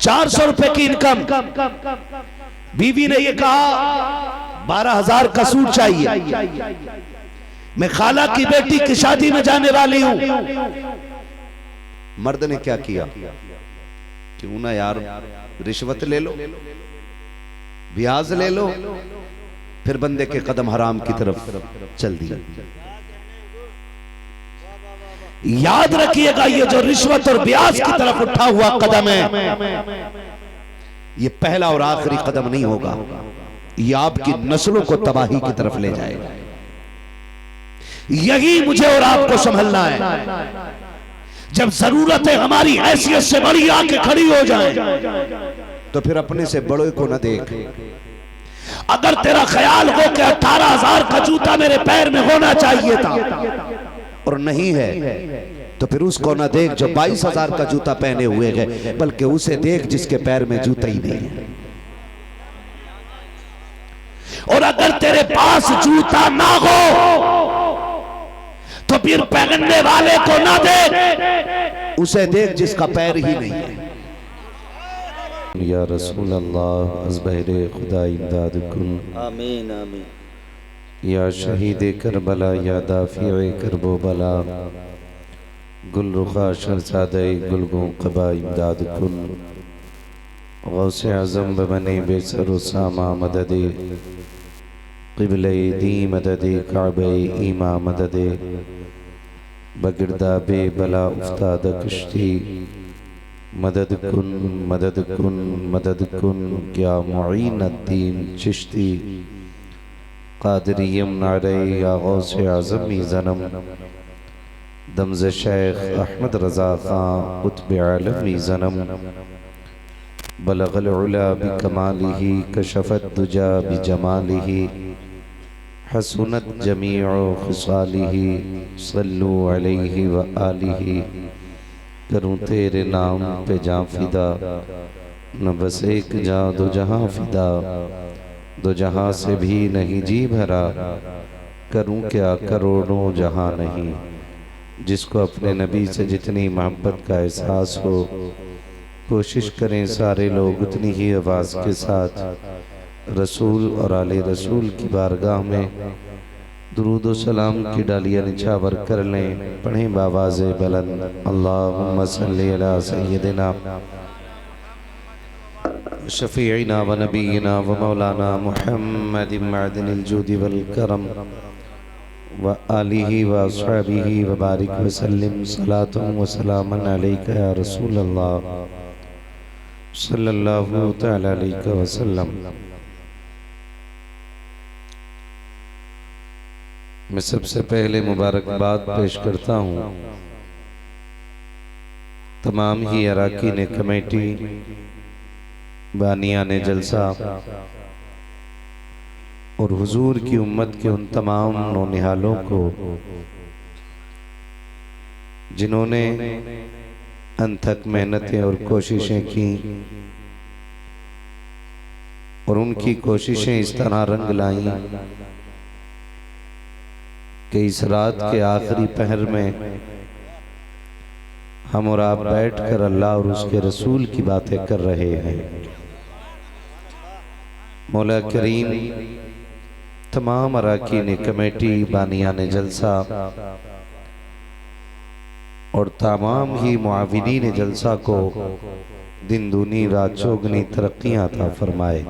400 रुपए की इनकम, बीवी ने ये कहा 12,000 का सूट चाहिए, मैं खाला की बेटी की शादी में जाने वाली हूं। मर्द ने क्या किया, क्यों ना यार रिश्वत ले लो, ब्याज ले लो, फिर बंदे के कदम हराम की तरफ चल दिया। याद रखिएगा, ये जो रिश्वत और ब्याज की तरफ उठा हुआ कदम है, ये पहला और आखिरी कदम नहीं होगा, ये आपकी नस्लों को तबाही की तरफ ले जाएगा। यही मुझे और आपको संभलना है। जब जरूरतें हमारी हैसियत से बड़ी आके खड़ी हो जाएं, तो फिर अपने से बड़ों को न देख। अगर तेरा ख्याल हो कि 18,000 का जूता मेरे पैर में होना चाहिए था और नहीं है, तो फिर उसको ना देख जो 22,000 का जूता पहने हुए है, बल्कि उसे देख जिसके पैर में जूता ही नहीं है। और अगर तेरे पास जूता ना हो तो फिर पहनने वाले को ना देख, उसे देख जिसका पैर ही नहीं है। या रसूल अल्लाह अज़बहरे खुदा इमदाद कुन, आमीन आमीन। या शहीद करबला या दाफ़िए करबो बला, गुल रुखा शहज़ादे गुलगो क़बा इमदाद कुन, गौसे आज़म बने बेसर सामा मददे, क़िबले दी मददे काबे ईमा मददे, बगिरदा बे बला उस्ताद कश्ती, मदद कुन मदद कुन मदद कुन, क्या मुईन अद्दीन चिश्ती, क़ादिरियम नारे या गौसे आज़मी ज़नम, दमज़ शेख अहमद रज़ा ख़ां क़ुत्ब आलमी ज़नम, बलग़ल उला बिकमालिही कशफ़त दुजा बिजमालिही, हसनत जमीउ ख़िसालिही, सल्लु अलैहि व आलिही। करूँ तेरे नाम पे जाँ फिदा, न बस एक जाँ दो जहाँ फिदा, दो जहाँ से भी नहीं जी भरा, करूँ क्या करोड़ों जहाँ नहीं। जिसको अपने नबी से जितनी मोहब्बत का एहसास हो, कोशिश करें सारे लोग उतनी ही आवाज़ के साथ रसूल और आले रसूल की बारगाह में दुरूद व सलाम की डालियाँ निछावर कर लें। पढ़ें बावाज़े बुलंद, अल्लाहुम्मा सल्ली अला सय्यदिना शफ़ीइना व नबीना व मौलाना मुहम्मदिन मअदिनिल जूदि वल करम व आलिही व अस्हाबिही व बारिक व सल्लिम सलातुन व सलामन अलैका या रसूल अल्लाह सल्लल्लाहु तआला अलैहि वसल्लम। मैं सबसे पहले मुबारकबाद पेश करता हूँ तमाम ही अराकीन कमेटी, बानियान जलसा और हुजूर की उम्मत के उन तमाम नौनिहालों को जिन्होंने अनथक मेहनतें और कोशिशें की और उनकी कोशिशें इस तरह रंग लाईं कि इस रात के आखिरी पहर में हम और आप बैठकर अल्लाह और उसके रसूल की बातें कर रहे हैं। मौला करीम तमाम अराकीन कमेटी, बानियान जलसा और तमाम ही मुआविनीन जलसा को दिन दूनी रात चौगनी तरक्कियां अता फरमाए।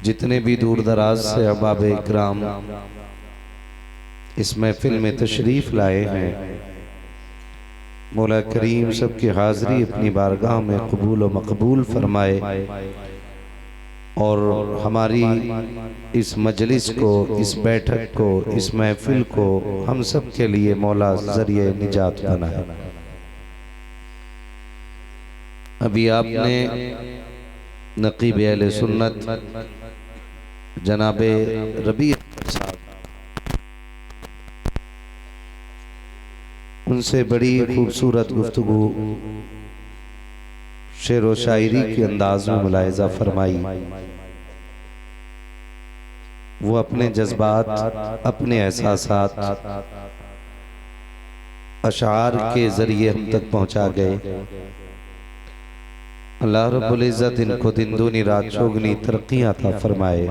जितने भी दूर दराज से अहबाब इकराम इस महफिल में तशरीफ लाए हैं, मौला करीम सबकी हाज़री अपनी बारगाह में कबूल व मकबूल फरमाए और हमारी इस मजलिस को, इस बैठक को, इस महफिल को हम सब के लिए मौला ज़रिए निजात बनाए। अभी आपने नकीब अहले सुन्नत जनाबे रबी साहब, उनसे बड़ी खूबसूरत गुफ्तगू शेर व शायरी के अंदाज में मुलाहिजा फरमाई। वो अपने जज्बात, अपने एहसासात अशार के जरिए हम तक पहुंचा गए। अल्लाह रब्बुल इज़्ज़त इनको दिन दूनी रात चौगुनी तरक्कियां अता फरमाए।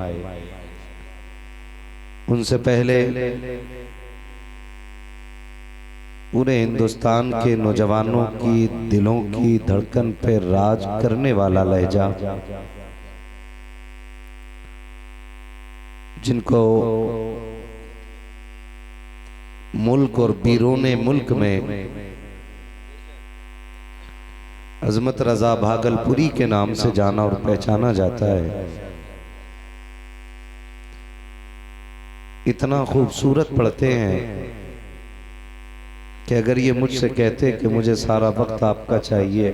उनसे पहले पूरे हिंदुस्तान के नौजवानों की दिलों की धड़कन पे राज करने वाला लहजा, जिनको मुल्क और बीरूने मुल्क में अजमत रजा भागलपुरी के नाम से जाना और पहचाना जाता है। इतना खूबसूरत पढ़ते हैं कि अगर ये मुझसे कहते कि मुझे सारा वक्त आपका चाहिए,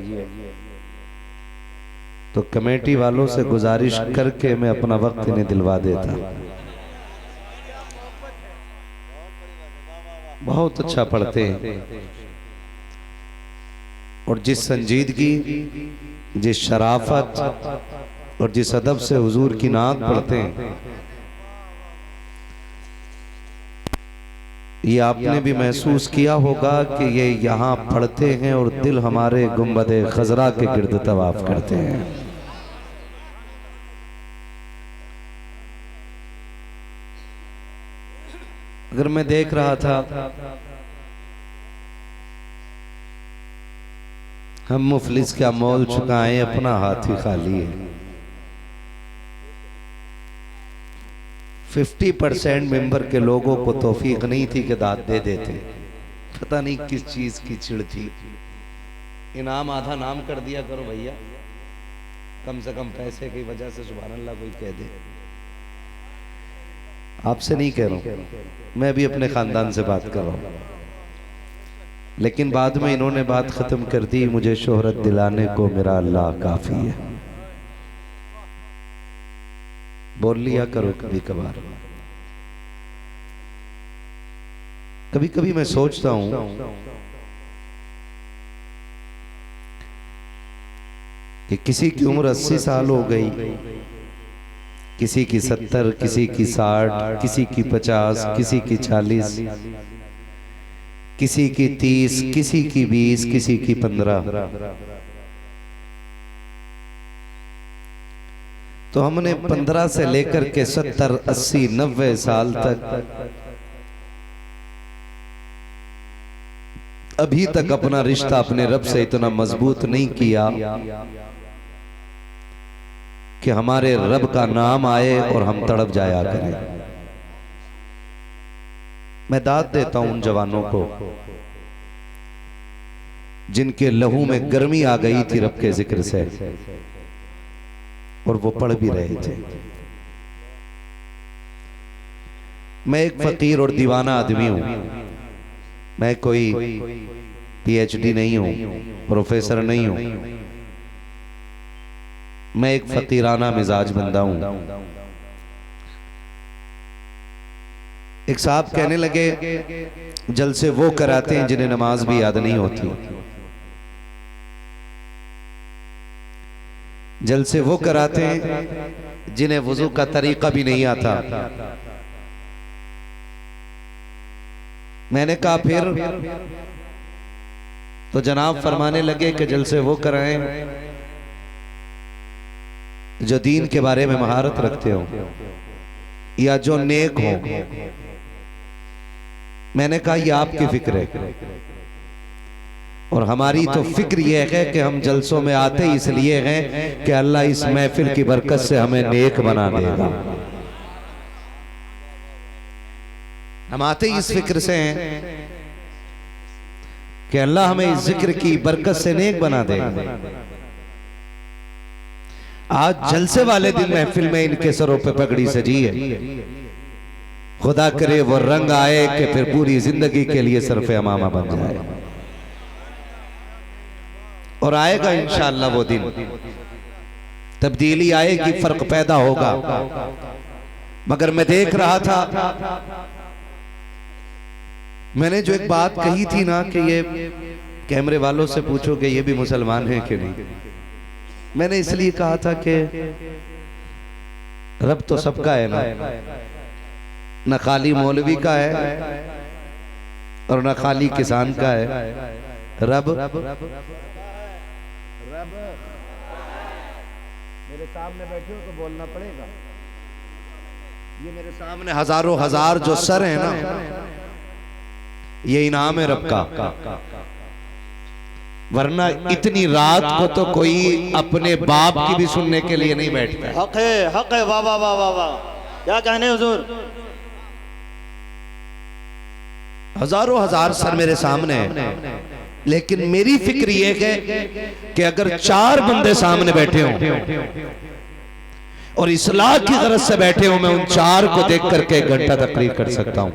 तो कमेटी वालों से गुजारिश करके मैं अपना वक्त इन्हें दिलवा देता। बहुत अच्छा पढ़ते हैं और जिस संजीदगी, जिस शराफत और जिस अदब से हुजूर की नात पढ़ते हैं, ये आपने भी महसूस किया होगा कि ये यहाँ पढ़ते हैं और दिल हमारे गुंबदे खजरा के गिर्द तवाफ करते हैं। अगर मैं देख रहा था, हम मुफलिस क्या मोल चुकाएं, अपना हाथ ही खाली है। 50% मेंबर के लोगों को तौफीक नहीं थी कि दाद दे देते। पता नहीं किस चीज की चिढ़ थी। इनाम आधा नाम कर दिया करो भैया, कम से कम पैसे की वजह से सुभान अल्लाह कोई कह दे। आपसे नहीं कह रहा हूं, मैं भी अपने खानदान से बात कर रहा हूं। लेकिन बाद में इन्होंने बात खत्म कर दी, मुझे शोहरत दिलाने को मेरा अल्लाह काफी है। बोल लिया करो कभी कभार। कभी कभी मैं सोचता हूं कि किसी की उम्र 80 साल हो गई, किसी की 70, किसी की 60, किसी की 50, किसी की 40, किसी की 30, किसी की 20, किसी की 15। तो हमने 15 से लेकर के 70, 80, 90 साल तक अभी तक अपना रिश्ता अपने रब से इतना मजबूत नहीं किया कि हमारे रब का नाम आए और हम तड़प जाया करें। मैं दाद देता हूं उन जवानों को जिनके लहू में गर्मी आ गई थी रब के जिक्र से, और वो पढ़ भी रहे थे। मैं एक फकीर और दीवाना आदमी हूं। मैं कोई पीएचडी नहीं हूं, प्रोफेसर नहीं हूं। मैं एक फकीराना मिजाज बंदा हूं। एक साहब कहने लगे, जलसे वो कराते हैं जिन्हें नमाज भी याद नहीं होती। जलसे वो कराते हैं जिन्हें वुजू का तरीका भी नहीं आता। मैंने कहा फिर? तो जनाब फरमाने लगे कि जलसे वो कराएं जो दीन के बारे में महारत रखते हो या जो नेक हो। मैंने कहा यह आपकी फिक्र है, और हमारी तो फिक्र यह है कि हम जलसों में आते इसलिए हैं कि अल्लाह इस महफिल की बरकत से हमें नेक बना देगा। हम आते इस फिक्र से हैं कि अल्लाह हमें इस जिक्र की बरकत से नेक बना देगा। आज जलसे वाले दिन महफिल में इनके सरों पे पगड़ी सजी है। खुदा करे वो रंग आए कि फिर पूरी जिंदगी के लिए सरफ़े अमामा बन जाए। और आएगा इंशाअल्लाह वो दिन, तब्दीली आएगी, फर्क पैदा होगा। मगर मैं देख रहा था, मैंने जो एक बात कही थी ना कि ये कैमरे वालों से पूछो कि ये भी मुसलमान हैं कि नहीं। मैंने इसलिए कहा था कि रब तो सबका है ना, न खाली मौलवी का है और न खाली किसान का है। रब मेरे सामने बैठे हो तो बोलना पड़ेगा। ये मेरे सामने हजारों हजार जो सर है ना, ये इनाम है रब का। वरना इतनी रात को तो कोई अपने बाप की भी सुनने के लिए नहीं बैठता। हक है। वाह वाह वाह वाह वाह, क्या कहने हुजूर। हजारों हजार सर मेरे सामने है, लेकिन मेरी फिक्र ये है कि अगर 4 बंदे सामने बैठे हों और इस्लाह की गरज से बैठे हो, मैं उन 4 को देख करके 1 घंटा तकरीर कर सकता हूं।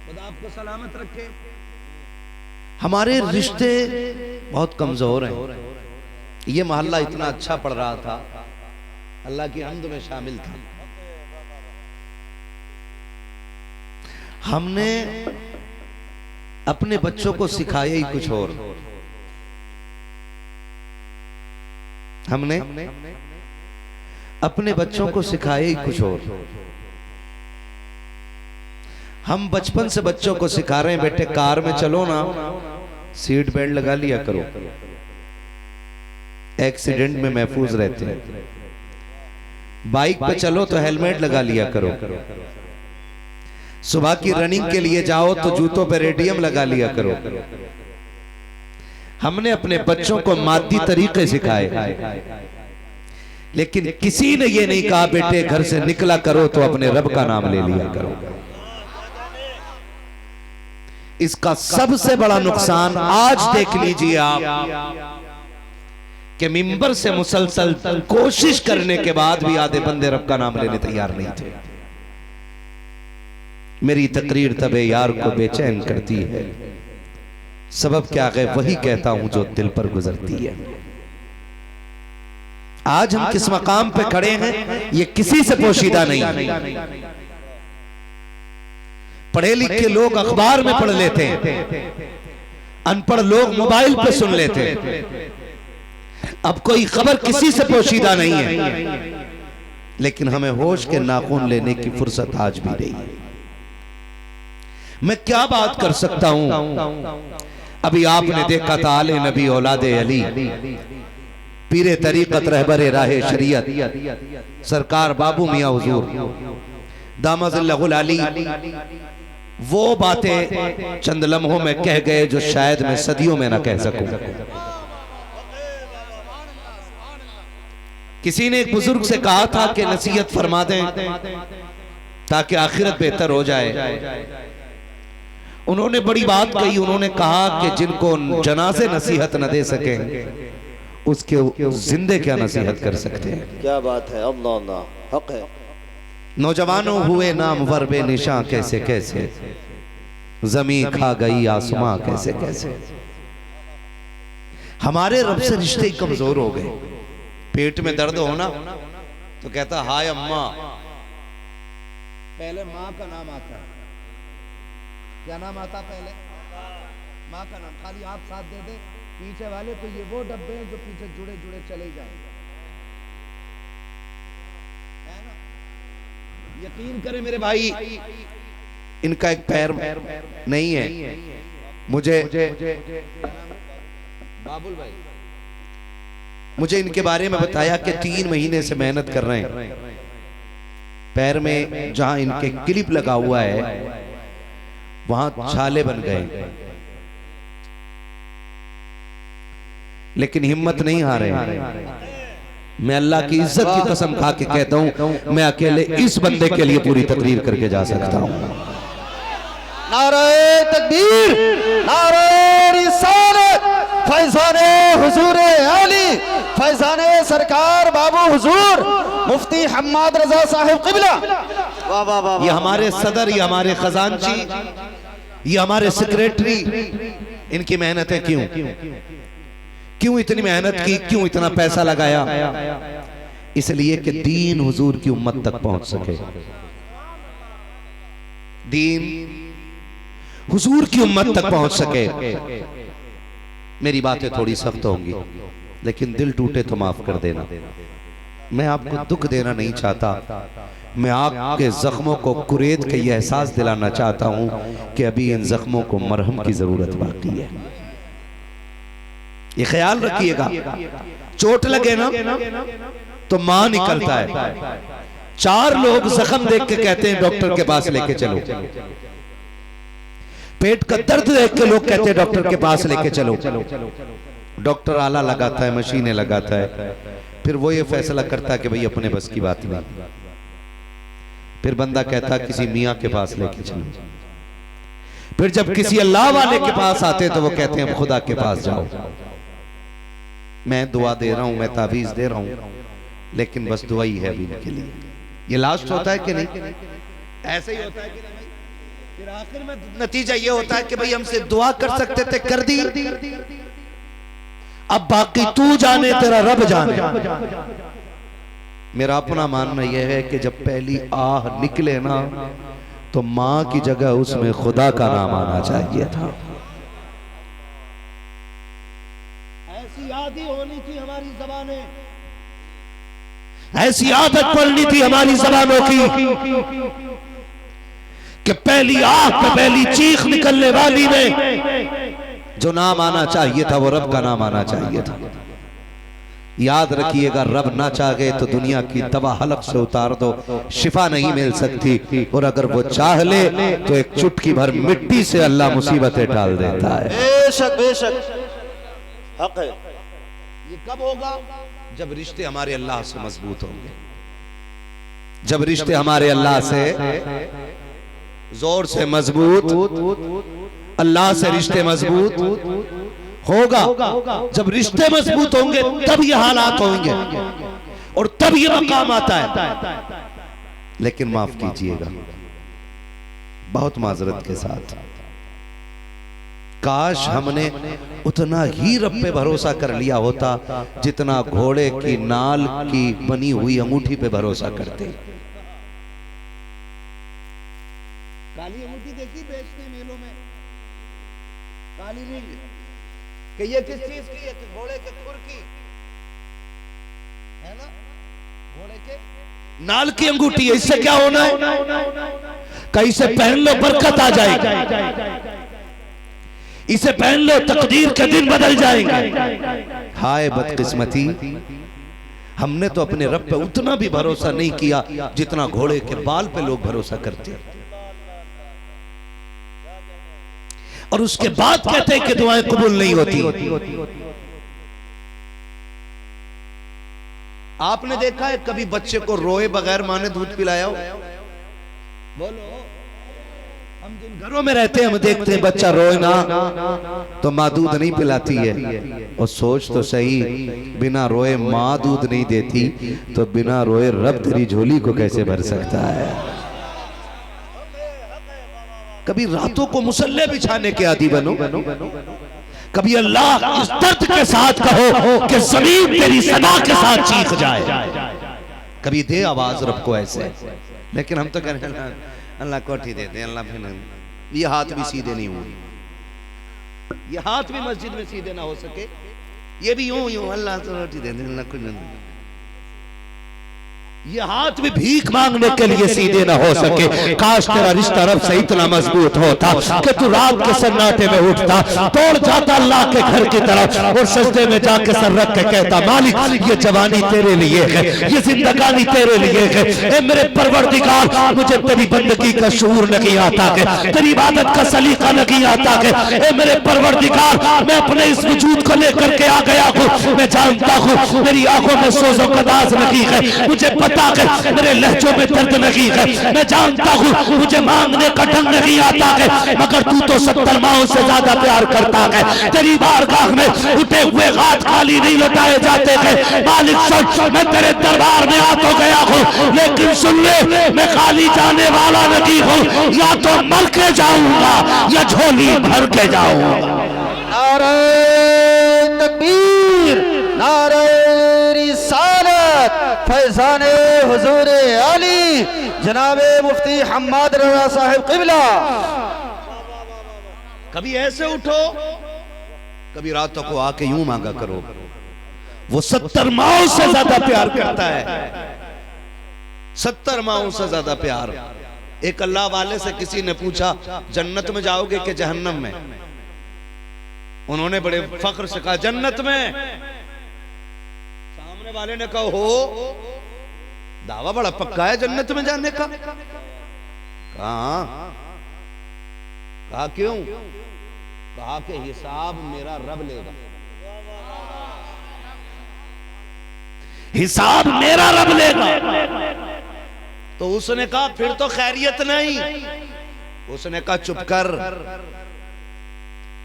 खुदा आपको सलामत रखे। हमारे रिश्ते बहुत कमजोर हैं। ये मोहल्ला इतना अच्छा पढ़ रहा था, अल्लाह की हम्द में शामिल था। हमने अपने बच्चों को सिखाया ही कुछ और। हमने अपने बच्चों को सिखाया ही कुछ और। हम बचपन से बच्चों को सिखा रहे हैं, बेटे कार में चलो ना, सीट बेल्ट लगा लिया करो, एक्सीडेंट में महफूज रहते हैं। बाइक पे चलो तो हेलमेट लगा लिया करो। सुबह की रनिंग के लिए जाओ तो जूतों पे रेडियम लगा लिया करो। हमने अपने बच्चों को मादी तरीके सिखाए, लेकिन किसी ने ये नहीं कहा बेटे घर से निकला करो तो अपने रब का नाम ले लिया करो। इसका सबसे बड़ा नुकसान आज देख लीजिए आप कि मिंबर से मुसलसल कोशिश करने के बाद भी आधे बंदे रब का नाम लेने तैयार नहीं थे। मेरी तकरीर तबे यार को बेचैन करती है, सबब क्या है वही कहता हूं जो दिल पर गुजरती है। आज हम किस मकाम पे खड़े हैं ये किसी से पोशीदा नहीं। पढ़े लिखे लोग अखबार में पढ़ लेते हैं, अनपढ़ लोग मोबाइल पे सुन लेते हैं। अब कोई खबर किसी से पोशीदा नहीं है, लेकिन हमें होश के नाखून लेने की फुर्सत आज भी नहीं है। मैं क्या बात कर सकता हूं। अभी आपने देखा था आले नबी औलादे अली, पीरे तरीकत रहबरे राहे शरीयत सरकार बाबू मियां हुजूर दामदुल्लाहुल अली, वो बातें चंद लम्हों में कह गए जो शायद मैं सदियों में ना कह सकूं। किसी ने एक बुजुर्ग से कहा था कि नसीहत फरमा दें ताकि आखिरत बेहतर हो जाए। उन्होंने बड़ी बात कही। उन्होंने कहा कि जिनको जनाजे नसीहत न दे सके उसके जिंदे क्या नसीहत कर सकते हैं। क्या बात है, अल्लाह अल्लाह, हक है। नौजवानों हुए नामवर बेनिशां कैसे कैसे, जमीन खा गई आसमां कैसे कैसे। हमारे रब से रिश्ते कमजोर हो गए। पेट में दर्द होना तो कहता हाय अम्मा, पहले माँ का नाम आता। क्या नाम आता पहले? माँ का नाम। खाली आप साथ दे दे, पीछे वाले तो ये वो डब्बे हैं जो पीछे जुड़े जुड़े चले जाएंगे, है ना? यकीन करें मेरे भाई, इनका एक पैर नहीं है। मुझे बाबुल भाई, मुझे इनके बारे में बताया कि 3 महीने से मेहनत कर रहे हैं। पैर में जहां इनके क्लिप लगा हुआ है वहां छाले बन गए, लेकिन हिम्मत नहीं हारे। मैं अल्लाह की इज्जत की कसम खा के कहता हूं, मैं अकेले इस बंदे के लिए पूरी तकरीर करके जा सकता हूं। नारे तकबीर, नारे रिसालत, फैज़ाने हुजूर अली, फैज़ाने सरकार बाबू हुजूर मुफ्ती हम्माद रजा साहिब क़िबला। वाह वाह वाह। ये हमारे सदर, ये हमारे खजांची, ये हमारे सेक्रेटरी, इनकी मेहनतें क्यों इतनी मेहनत की, क्यों इतना पैसा लगाया? इसलिए कि दीन हुजूर की उम्मत तक पहुंच सके। दीन हुजूर की उम्मत तक पहुंच सके। मेरी बातें थोड़ी सख्त होंगी, लेकिन दिल टूटे तो माफ कर देना। मैं आपको दुख देना नहीं चाहता, मैं आपके जख्मों को कुरेद के ये एहसास दिलाना चाहता हूं कि अभी इन जख्मों को मरहम की जरूरत बाकी है। ये ख्याल रखिएगा, चोट लगे ना तो मां निकलता है। 4 लोग जख्म देख के कहते हैं डॉक्टर के पास लेके चलो। पेट का दर्द देख के लोग कहते हैं डॉक्टर के पास लेके चलो। डॉक्टर आला लगाता है, मशीनें लगाता है, फिर वो ये फैसला करता है कि भाई अपने बस की बात नहीं। फिर बंदा कहता है किसी मियाँ के पास लेके चलो। फिर जब किसी अल्लाह वाले के पास आते हैं तो वो कहते हैं खुदा के पास जाओ, मैं दुआ दे रहा हूं, मैं तावीज दे रहा हूं, लेकिन बस दुआ ही है अभी इनके लिए। ये लास्ट होता है कि नहीं? ऐसे ही होता है कि नहीं? फिर आखिर में नतीजा ये होता है कि भाई हमसे दुआ कर सकते थे, कर दी, अब बाकी तू जाने, तेरा रब जाने। मेरा अपना मानना यह है कि जब पहली आह निकले ना तो मां की जगह उसमें खुदा का नाम आना चाहिए था। ऐसी आदत होनी थी हमारी ज़बानें, ऐसी आदत पड़नी थी हमारी ज़बानों की कि पहली आह पे पहली चीख निकलने वाली में जो नाम आना चाहिए था वो रब का नाम आना चाहिए था। याद रखिएगा, रब ना चाहे तो दुनिया की दवा हलक से उतार दो, शिफा नहीं मिल सकती, और अगर वो चाह ले तो एक चुटकी भर मिट्टी से अल्लाह मुसीबतें डाल देता है। बेशक बेशक हक है। ये कब होगा? जब रिश्ते हमारे अल्लाह से मजबूत होंगे, जब रिश्ते हमारे अल्लाह से जोर से मजबूत, अल्लाह से रिश्ते मजबूत होगा। जब रिश्ते मजबूत होंगे तब ये हालात होंगे और तब ये मकाम आता है। लेकिन माफ कीजिएगा, बहुत माजरत के साथ, काश हमने उतना ही रब पे भरोसा कर लिया होता जितना घोड़े की नाल की बनी हुई अंगूठी पे भरोसा करते। काली अंगूठी देखी बेचते मेलों में, काली रिंग, कि ये किस चीज की है? घोड़े के खुर की है ना, घोड़े के नाल की अंगूठी है। इससे क्या होना है? कहीं से पहन लो बरकत आ जाएगी, इसे पहन लो तकदीर के दिन बदल जाएंगे। हाय बदकिस्मती, हमने तो अपने रब पे उतना भी भरोसा नहीं किया जितना घोड़े के बाल पे लोग भरोसा करते हैं, और उसके बाद कहते हैं कि दुआएं कबूल नहीं होती। आपने देखा है कभी बच्चे को रोए बगैर माँ ने दूध पिलाया हो? बोलो। हम जिन घरों में रहते हैं हम देखते हैं बच्चा रोए ना तो माँ दूध नहीं पिलाती है, और सोच तो सही, बिना रोए माँ दूध नहीं देती तो बिना रोए रब तेरी झोली को कैसे भर सकता है? कभी रातों को मुसल्ले बिछाने के आदी बनो, कभी अल्लाह इस दर्द के साथ कहो कि जमीन तेरी सदा के साथ चीख जाए, कभी दे आवाज रब को ऐसे। लेकिन हम तो करें अल्लाह कोठी दे दे, अल्लाह फिर ये हाथ भी सीधे नहीं हुए, ये हाथ भी मस्जिद में सीधे ना हो सके, ये भी यूं यूं अल्लाह तो रोटी दे दे, अल्लाह कुछ नहीं, ये हाथ भी भीख मांगने के लिए सीधे ना हो सके। काश तेरा रिश्ता रब से इतना मजबूत होता कि तू रात के सन्नाटे में उठता, दौड़ जाता अल्लाह के घर की तरफ और सजदे में जाके सर रख के कहता, मालिक ये जवानी तेरे लिए है, ये जिंदगानी तेरे लिए है, ए मेरे परवरदिगार मुझे तेरी बंदगी का शूर नहीं आता है, तेरी इबादत का सलीका नहीं आता है, ए मेरे परवरदिगार मैं अपने इस वजूद को लेकर के आ गया हूँ, मैं जानता हूँ मेरी आंखों में सोजो कदास नहीं है, मुझे पता है मेरे लहजों में दर्द नहीं है, मैं जानता हूँ मुझे मांगने का ढंग नहीं आता है, मगर तू तो 70 माओं से ज्यादा प्यार करता है, तेरी बारगाह में उठे हुए हाथ खाली नहीं लौटाए जाते हैं। मालिक सच मैं तेरे दरबार में आ तो गया हूँ, लेकिन सुन ले मैं खाली जाने वाला नहीं हूँ, या तो मर के जाऊंगा या झोली भर के जाऊंगा। नारे तकबीर, नारे रिसालत, फैज़ाने हुजूर अली जनाबे मुफ्ती हम्माद रज़ा साहिब क़िबला। कभी ऐसे उठो, कभी रातों को आके यूं मांगा करो, वो 70 माओं से ज्यादा प्यार करता है, 70 माओं से ज्यादा प्यार। एक अल्लाह वाले से किसी ने पूछा जन्नत में जाओगे कि जहन्नम में? उन्होंने बड़े फख्र से कहा जन्नत में। सामने वाले ने कहा हो, दावा बड़ा पक्का है जन्नत में जाने का। कहा क्यों? कहा कि हिसाब मेरा रब लेगा, हिसाब मेरा रब लेगा। तो उसने कहा फिर तो खैरियत नहीं। उसने कहा चुप कर,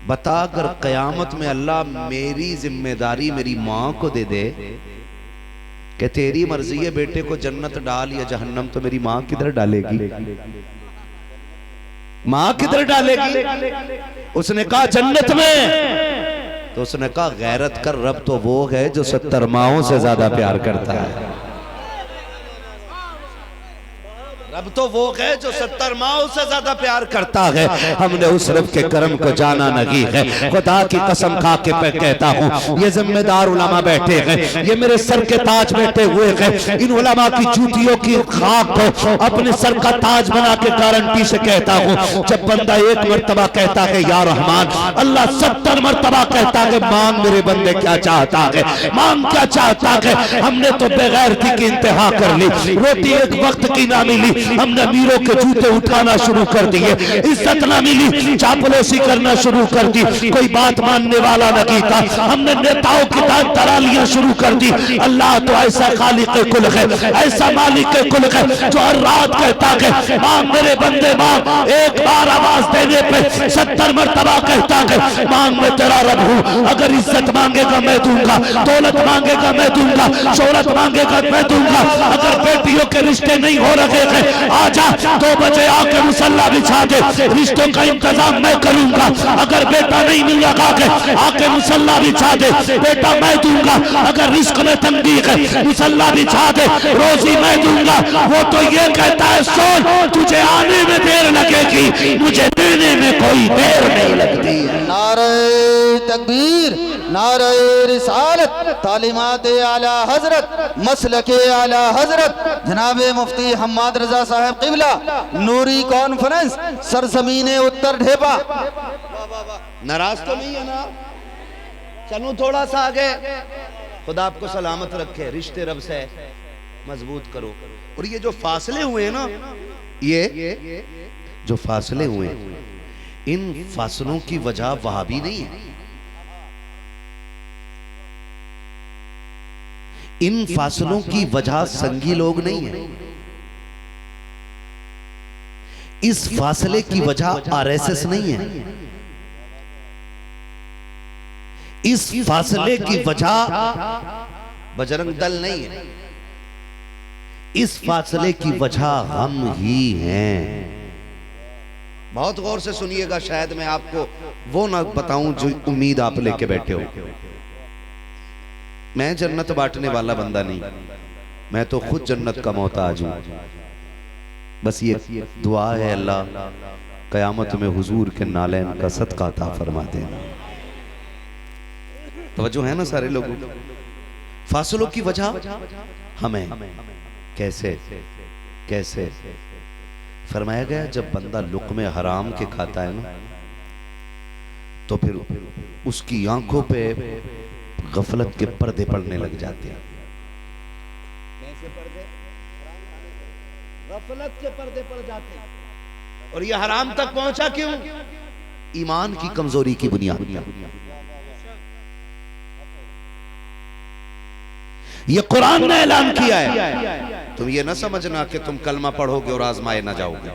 बता कर कयामत में अल्लाह मेरी जिम्मेदारी मेरी मां को दे दे कि तेरी मर्जी है बेटे को जन्नत डाल या जहन्नम, तो मेरी मां किधर डालेगी? मां किधर डालेगी? उसने कहा जन्नत में। तो उसने कहा गैरत कर, रब तो वो है जो 70 माओं से ज्यादा प्यार करता है। रब तो वो है जो 70 माओं से ज्यादा प्यार करता है। हमने उस रब के करम को जाना नहीं है। खुदा की कसम खा के मैं कहता हूँ, ये जिम्मेदार उलमा बैठे हैं, ये मेरे सर के ताज बैठे हुए हैं। इन उलमा की जूतियों की खाक को अपने सर का ताज बना के गारंटी से कहता हूँ, जब बंदा एक मर्तबा कहता है या रहमान, अल्लाह 70 मर्तबा कहता है मांग मेरे बंदे क्या चाहता है, मांग क्या चाहता है। हमने तो बेगैरती की इंतहा कर ली, रोटी एक वक्त की ना मिली, हमने अमीरों के जूते उठाना शुरू कर दिए, इज्जत ना मिली, चापलूसी करना शुरू कर दी, कोई बात मानने वाला नहीं था, हमने नेताओं की दलालियां शुरू कर दी। अल्लाह तो ऐसा खालिक कुल है, ऐसा मालिक कुल है, जो हर रात कहता है मांग मेरे बंदे मांग। एक बार आवाज देने पे 70 मर्तबा कहता है मांग मैं तेरा रब हूँ। अगर इज्जत मांगेगा मैं दूंगा, दौलत मांगेगा मैं दूंगा, शोहरत मांगेगा मैं दूंगा। अगर बेटियों के रिश्ते नहीं हो रहे हैं, आजा 2 बजे आके मुसल्ला बिछा दे, रिश्तों का इंतजाम मैं करूंगा। अगर बेटा नहीं मिल रहा है, आके मुसल्ला बिछा दे, बेटा मैं दूंगा। अगर रिस्क में तंगी है, मुसल्ला बिछा दे, रोजी मैं दूंगा। वो तो ये कहता है सोच तुझे आने में देर लगेगी, मुझे देने में कोई देर नहीं लगती है। नारे तकबीर, नारे रिसालत, तालीमात आला हजरत, मसलके आला हजरत जनाब मुफ्ती हम्माद रजा साहब क़िबला, नूरी कॉन्फ्रेंस, सरजमीने उत्तर ढेपा। नाराज तो नहीं है ना? चलूं थोड़ा सा आगे। खुदा आपको सलामत रखे, रिश्ते रब से मजबूत करो। और ये जो फासले हुए ना, ये जो फासले हुए, इन फासलों की वजह वहाबी नहीं है, इन फासलों की वजह संगी लोग नहीं है, इस फासले की वजह आरएसएस नहीं है, इस फासले की वजह बजरंग दल नहीं है, इस फासले की वजह हम ही हैं। बहुत गौर से सुनिएगा, शायद मैं आपको वो ना बताऊं जो उम्मीद आप लेके बैठे हो। मैं जन्नत बांटने वाला बंदा नहीं, मैं तो खुद जन्नत का मोहताज हूं। बस ये दुआ है, अल्लाह कयामत में हुजूर के नालैन का सदका अता फरमा देना। तवज्जो है ना सारे लोगों? फासलों की वजह हमें कैसे कैसे फरमाया गया, जब बंदा लुक़्मे हराम के खाता है ना, तो फिर उसकी आंखों पे गफलत के पर्दे पड़ने लग जाते हैं। कैसे पर्दे? गफलत के पर्दे पड़ जाते हैं। और ये हराम तक पहुंचा क्यों? ईमान की कमजोरी की बुनियाद। ये कुरान ने ऐलान किया है। तुम ये ना समझना कि तुम कलमा पढ़ोगे और आजमाए ना जाओगे।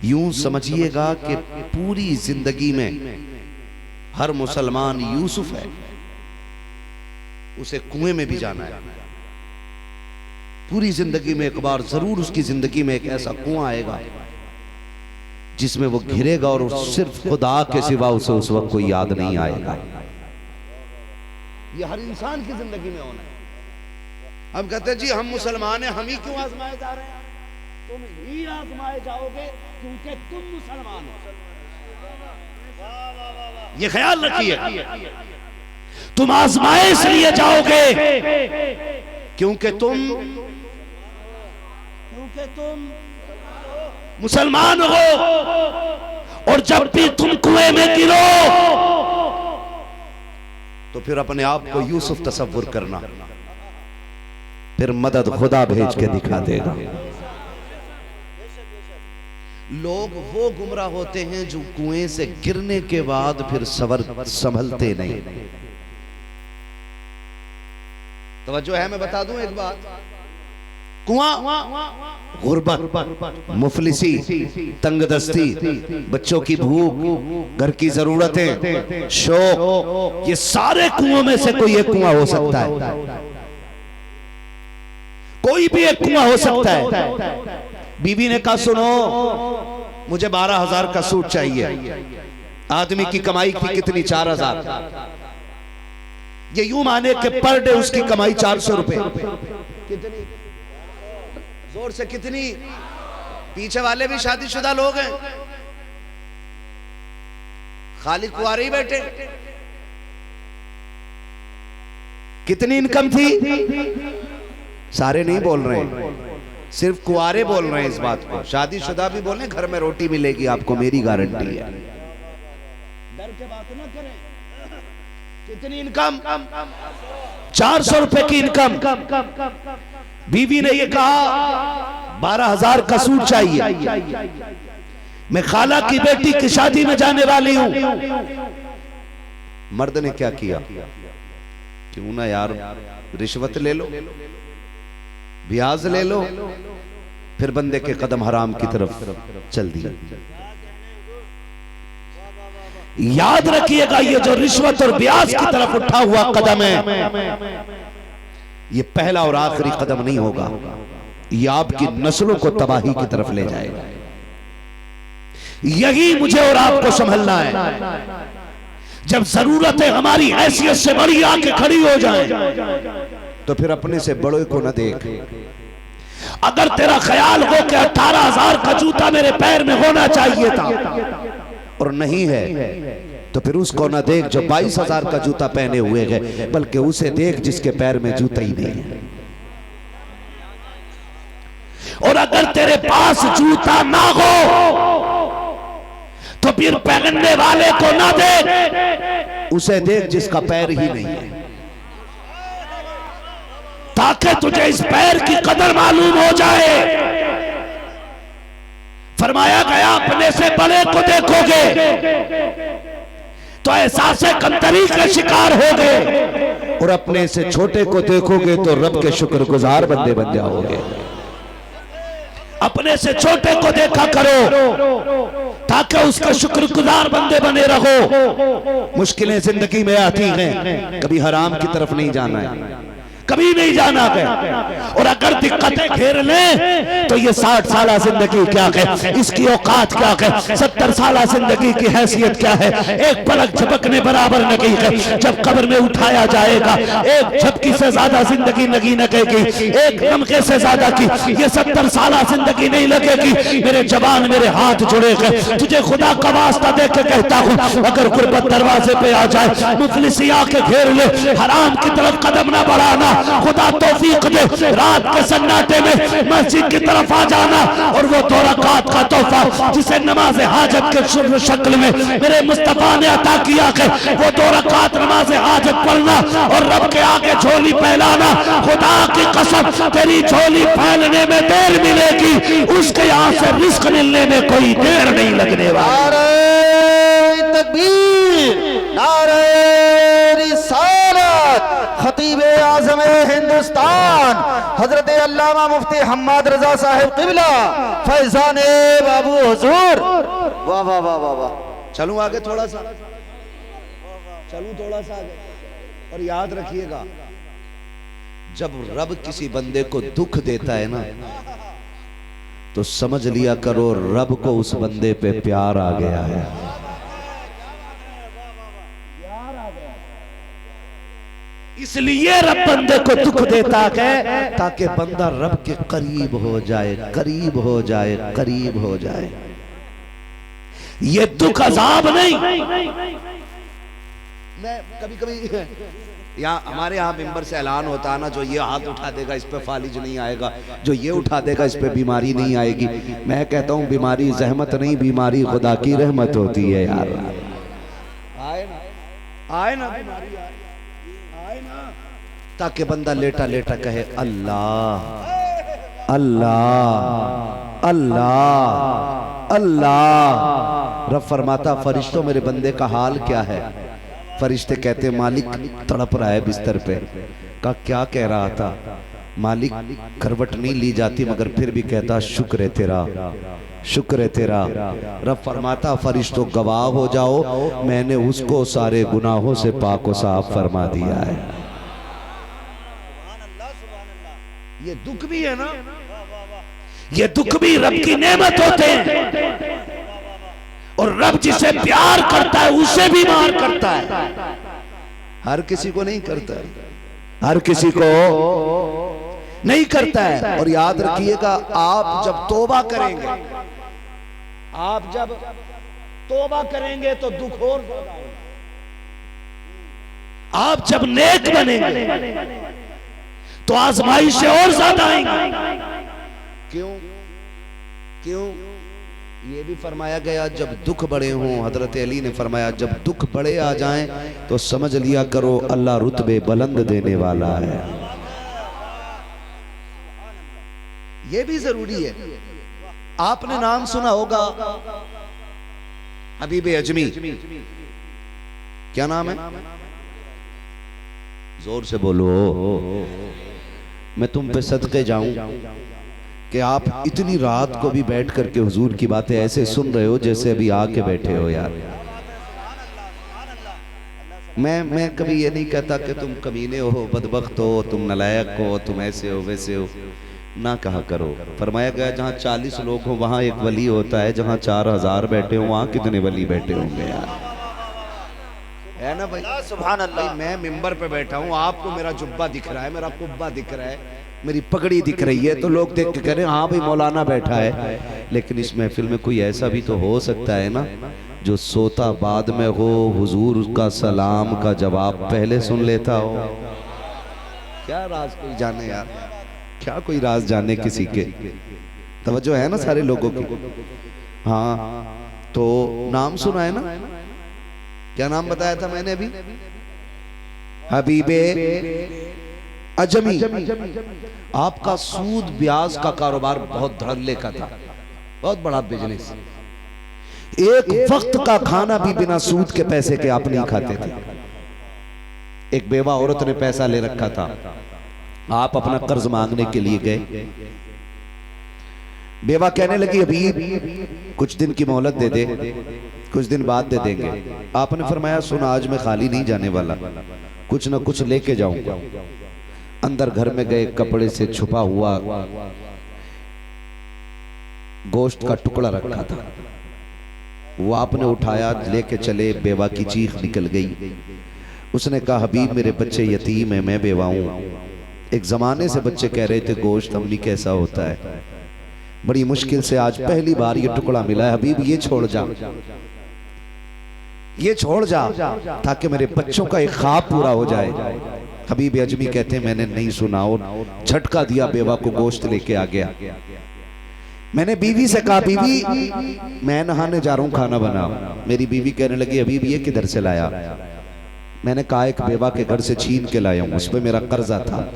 यूं समझिएगा कि पूरी जिंदगी में हर मुसलमान यूसुफ है, उसे कुएं में भी जाना है। पूरी जिंदगी में एक बार जरूर उसकी जिंदगी में एक ऐसा कुआं आएगा जिसमें वो घिरेगा और सिर्फ खुदा के सिवा उसे उस वक्त कोई याद नहीं आएगा। ये हर इंसान की जिंदगी में होना है। हम कहते हैं जी हम मुसलमान हैं, हम ही क्यों आजमाए जा रहे हैं? तुम ही आजमाए जाओगे क्योंकि तुम मुसलमान हो। ये ख्याल रखिए, तुम आजमाए इसलिए जाओगे क्योंकि तुम मुसलमान हो। और जब भी तुम कुएं में गिरो तो फिर अपने आप को यूसुफ तसव्वुर करना, फिर मदद खुदा भेज के दिखा देगा। लोग वो गुमराह होते हैं जो कुएं से गिरने के बाद फिर संभलते नहीं। तवज्जो है, मैं बता दूं एक बात, कुआं गुर्बत, मुफलिसी, तंगदस्ती, बच्चों की भूख, घर की जरूरतें, शौक, ये सारे कुओं में से कोई एक कुआं हो सकता है। कोई भी एक कुआं हो सकता है। बीवी ने कहा सुनो मुझे 12,000 का सूट चाहिए, आदमी की कमाई थी कितनी, 4,000। ये यूं माने कि पर डे उसकी कमाई 400 रुपए। कितनी जोर से कितनी? पीछे वाले भी शादीशुदा लोग हैं, खाली कुंवारे ही बैठे। कितनी इनकम थी? सारे नहीं बोल रहे हैं, सिर्फ कुंवारे बोल रहे हैं इस बात को। शादीशुदा भी बोल रहे हैं घर में रोटी मिलेगी आपको, मेरी गारंटी है। डर के बात ना करें। कितनी इनकम? 400 रुपए की इनकम। बीवी ने ये कहा 12,000 का सूट चाहिए, मैं खाला की बेटी की शादी में जाने वाली हूं। मर्द ने क्या किया, क्यों ना यार रिश्वत ले लो, ब्याज ले लो, फिर बंदे के कदम हराम की तरफ चल दिए। याद रखिएगा ये जो रिश्वत और ब्याज की तरफ उठा हुआ कदम है, ये पहला और आखिरी कदम नहीं होगा, ये आपकी नस्लों को तबाही की तरफ ले जाएगा। यही मुझे और आपको संभलना है। जब जरूरतें हमारी हैसियत से बड़ी आके खड़ी हो जाएं, तो फिर अपने से बड़े को न देख। अगर तेरा ख्याल हो कि 18,000 का जूता मेरे पैर में होना चाहिए था और नहीं है, तो फिर उसको न देख जो 22,000 का जूता पहने हुए है, बल्कि उसे देख जिसके पैर में जूता ही नहीं है। और अगर तेरे पास जूता ना हो तो फिर पहनने वाले को ना देख, उसे देख जिसका पैर ही नहीं है, ताकि तुझे इस पैर की कदर मालूम हो जाए। फरमाया गया अपने से बड़े को देखोगे तो एहसास कमतरी के शिकार होगे, और अपने से छोटे को देखोगे तो रब के शुक्रगुजार बंदे बन जाओगे। अपने से छोटे को देखा करो ताकि उसका शुक्रगुजार बंदे बने रहो। मुश्किलें जिंदगी में आती हैं, कभी हराम की तरफ नहीं जाना है, कभी नहीं जाना है। और अगर दिक्कतें घेर लें तो ये 60 साल जिंदगी क्या है, इसकी औकात क्या है, 70 साल जिंदगी की हैसियत क्या है, एक पलक झपकने बराबर नहीं है। जब कब्र में उठाया जाएगा, एक झपकी से ज्यादा जिंदगी नहीं लगेगी, एक लम्हे से ज्यादा की ये 70 साल जिंदगी नहीं लगेगी। मेरे जवान मेरे हाथ जुड़े गए, तुझे खुदा का वास्ता दे के कहता हूँ, अगर गुर्बत दरवाजे पे आ जाए, मुफलिसी आके घेर ले, हराम की तरफ कदम ना बढ़ाना। खुदा तौफीक दे, रात के सन्नाटे में मस्जिद की तरफ आ जाना, और वो 2 रकात का तोहफा जिसे नमाज हाजत के शक्ल में मेरे मुस्तफा ने अता किया है, वो 2 रकात नमाज हाजत पढ़ना और रब के आगे झोली फैलाना। खुदा की कसम तेरी झोली फैलने में देर मिलेगी, उसके यहाँ से रिस्क मिलने में कोई देर नहीं लगने वाली। नारे रिसालत, खतीब आज़म हिंदुस्तान हजरत अल्लामा मुफ्ती हम्माद रजा साहिब क़िबला फैज़ान बाबू हुजूर। वाह वाह वाह वाह वाह। चलूं आगे थोड़ा सा, चलूं थोड़ा सा आगे। और याद रखिएगा, जब रब किसी बंदे को दुख देता है ना, तो समझ लिया करो रब को उस बंदे पे प्यार आ गया है। इसलिए रब बंदे को दुख देता है ताकि बंदा रब के करीब हो जाए, करीब हो जाए, करीब हो जाए। ये दुख अजाब नहीं। मैं कभी कभी यहाँ हमारे यहाँ मिंबर से ऐलान होता है ना, जो ये हाथ उठा देगा इस पे फालिज नहीं आएगा, जो ये उठा देगा इस पे बीमारी नहीं आएगी। मैं कहता हूँ बीमारी जहमत नहीं, बीमारी खुदा की रहमत होती है यार। आए ना बीमारी आए ना, ताकि बंदा लेटा लेटा कहे अल्लाह अल्लाह अल्लाह अल्लाह। रब फरमाता फरिश्तों मेरे बंदे का हाल क्या है? फरिश्ते कहते मालिक तड़प रहा है बिस्तर पे। का क्या कह रहा था? मालिक करवट नहीं ली जाती मगर फिर भी कहता शुक्र है तेरा, शुक्र है तेरा। रब फरमाता फरिश्तों गवाह हो जाओ, मैंने उसको सारे गुनाहों से पाक व साफ फरमा दिया है। ये दुख भी है ना, ये दुख भी रब की नेमत होते हैं, और रब जिसे प्यार करता है उसे भी मार करता है। हर किसी को नहीं करता, हर किसी को नहीं करता है। और याद रखिएगा, आप जब तौबा करेंगे, आप जब तौबा करेंगे तो दुख और, आप जब नेक बनेंगे तो आजमाइशें और ज्यादा आएंगी। क्यों? क्यों? ये भी फरमाया गया जब दुख बड़े हों, हजरत अली ने फरमाया जब दुख बड़े आ जाएं तो समझ लिया करो अल्लाह रुतबे बुलंद देने वाला है। ये भी जरूरी है। आपने नाम सुना होगा हबीब अजमी, क्या नाम है? जोर से बोलो, मैं तुम पे सदके जाऊं कि आप इतनी रात को भी बैठ करके हुजूर की बातें ऐसे सुन रहे हो जैसे अभी आके बैठे हो यार। मैं कभी ये नहीं कहता कि तुम कमीने हो, बदबख्त हो, तुम नलायक हो, तुम ऐसे हो वैसे हो, ना कहा करो। फरमाया गया जहाँ 40 लोग हो वहाँ एक वली होता है, जहाँ 4000 बैठे हो वहाँ कितने वली बैठे होंगे यार, है ना भाई? सुभान अल्लाह। मैं मिंबर पे बैठा हूँ, आपको मेरा जुब्बा दिख रहा है, मेरा कुब्बा दिख रहा है, मेरी पगड़ी दिख रही है, तो लोग देख के कह रहे हैं हाँ भाई मौलाना बैठा है। लेकिन इस महफिल में कोई ऐसा भी तो हो सकता है ना जो सोता बाद में हो, हुजूर का सलाम का जवाब पहले सुन लेता हो। क्या राज कोई जाने यार, क्या कोई राज जाने किसी के? तवज्जो है ना सारे लोगों की? हाँ, तो नाम सुना है ना? क्या नाम बताया था मैंने अभी? हबीबे अजमी। आपका सूद ब्याज का कारोबार बहुत धड़ल्ले का था, बहुत बड़ा बिजनेस। एक वक्त का खाना भी बिना सूद के पैसे के आप नहीं खाते थे। एक बेवा औरत ने पैसा ले रखा था, आप अपना कर्ज मांगने के लिए गए। बेवा कहने लगी अभी कुछ दिन की मोहलत दे दे, कुछ दिन बाद दे देंगे। आपने फरमाया सुन आज मैं खाली नहीं जाने वाला, कुछ ना कुछ लेके जाऊंगा। अंदर घर में गए, कपड़े से छुपा हुआ गोश्त का टुकड़ा रखा था, वो आपने उठाया लेके चले। बेवा की चीख निकल गई। उसने कहा हबीब मेरे बच्चे यतीम है, मैं बेवा हूं। एक जमाने से बच्चे कह रहे थे गोश्त अम्मी कैसा होता है, बड़ी मुश्किल से आज पहली बार ये टुकड़ा मिला है। हबीब ये छोड़ जा, ये छोड़ जा, ताकि मेरे बच्चों का एक ख्वाब पूरा हो जाए। हबीब अजमी कहते हैं मैंने नहीं सुना और झटका दिया, बेवा को गोश्त लेके आ गया। मैंने बीवी से कहा बीवी मैं नहाने जा रहा हूँ, खाना बना। मेरी बीवी कहने लगी हबीब ये किधर से लाया? मैंने कहा एक बेवा के घर से छीन के लाया हूँ, उस पर मेरा कर्जा था।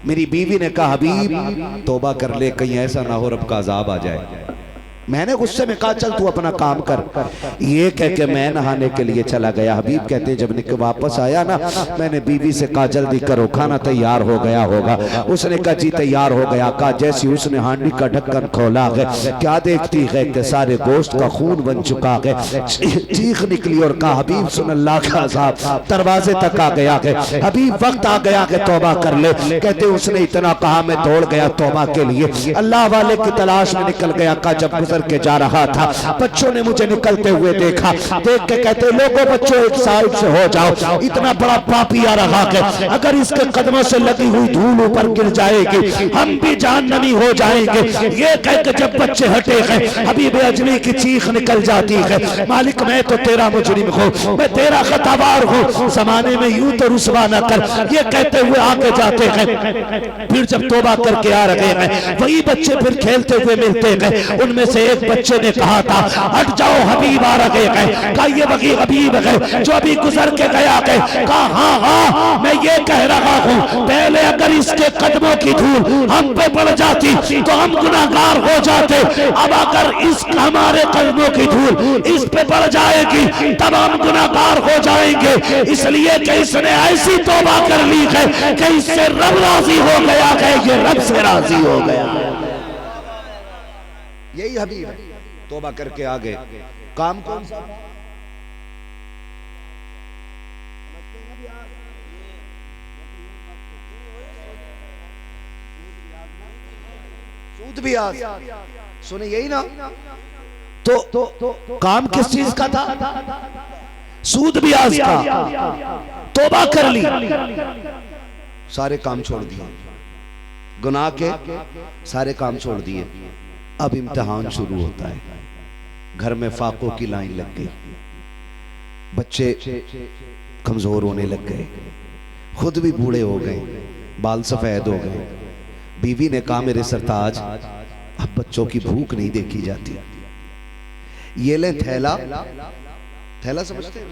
मेरी बीवी ने कहा हबीब तौबा कर ले, कहीं ऐसा ना हो रब का अजाब आ जाए। मैंने गुस्से में कहा चल तू अपना काम कर। ये कह के मैं नहाने के लिए चला गया। हबीब कहते जब निकल वापस आया ना, मैंने बीवी से कहा जल्दी करो खाना तैयार हो गया होगा। उसने कहा जी तैयार हो गया। कहा जैसी उसने हांडी का ढक्कन खोला है, क्या देखती है कि सारे गोश्त का खून बन चुका है। चीख निकली और कहा हबीब सुन अल्लाह का अज़ाब। दरवाजे तक आ गया है। हबीब वक्त आ गया कि तौबा कर ले। कहते उसने इतना कहा मैं दौड़ गया तौबा के लिए, अल्लाह वाले की तलाश में निकल गया। कहा जब गुजर के जा रहा था, बच्चों ने मुझे निकलते हुए देखा, देख के कहते लोगों बच्चों एक साइड से हो जाओ, इतना बड़ा पापी आ रहा है, अगर इसके कदमों से लगी हुई धूल ऊपर गिर जाएगी हम भी जहन्नमी हो जाएंगे। ये कह के जब बच्चे हटे हैं हबीब अजमी की चीख निकल जाती है, मालिक मैं तो तेरा मुजरिम हूँ, मैं तेरा खतावार हूँ, जमाने में यूं तो रुसवा न कर। ये कहते हुए आगे जाते हैं, फिर जब तौबा करके आ रहे हैं वही बच्चे फिर खेलते हुए मिलते हैं। उनमें से एक बच्चे ने कहा था हट जाओ हबीब आ रहे हैं, कहा ये वही हबीब है जो अभी गुजर के गया है। कहा हाँ हाँ मैं ये कह रहा हूँ, पहले अगर इसके कदमों की धूल हम पे पड़ जाती तो हम गुनाहगार हो जाते, अब अगर इस हमारे कदमों की धूल इस पे पड़ जाएगी तब हम गुनाहगार हो जाएंगे। इसलिए कि इसने ऐसी तौबा कर ली है कि इससे रब राजी हो गया है, ये रब से राजी हो गया। यही हबीब है, तौबा करके आ गए। काम कौन सा? सूद भी आज सुने यही ना, तो काम किस चीज का था? सूद भी आज का। तौबा कर ली, सारे काम छोड़ दिए, गुनाह के सारे काम छोड़ दिए। अब इम्तिहान शुरू होता है, घर में फाकों की लाइन लग गई, बच्चे कमजोर होने लग गए, खुद भी बूढ़े हो गए, बाल सफेद हो गए। बीवी ने कहा मेरे सरताज अब बच्चों की भूख नहीं देखी जाती, ये ले थैला, थैला समझते हैं,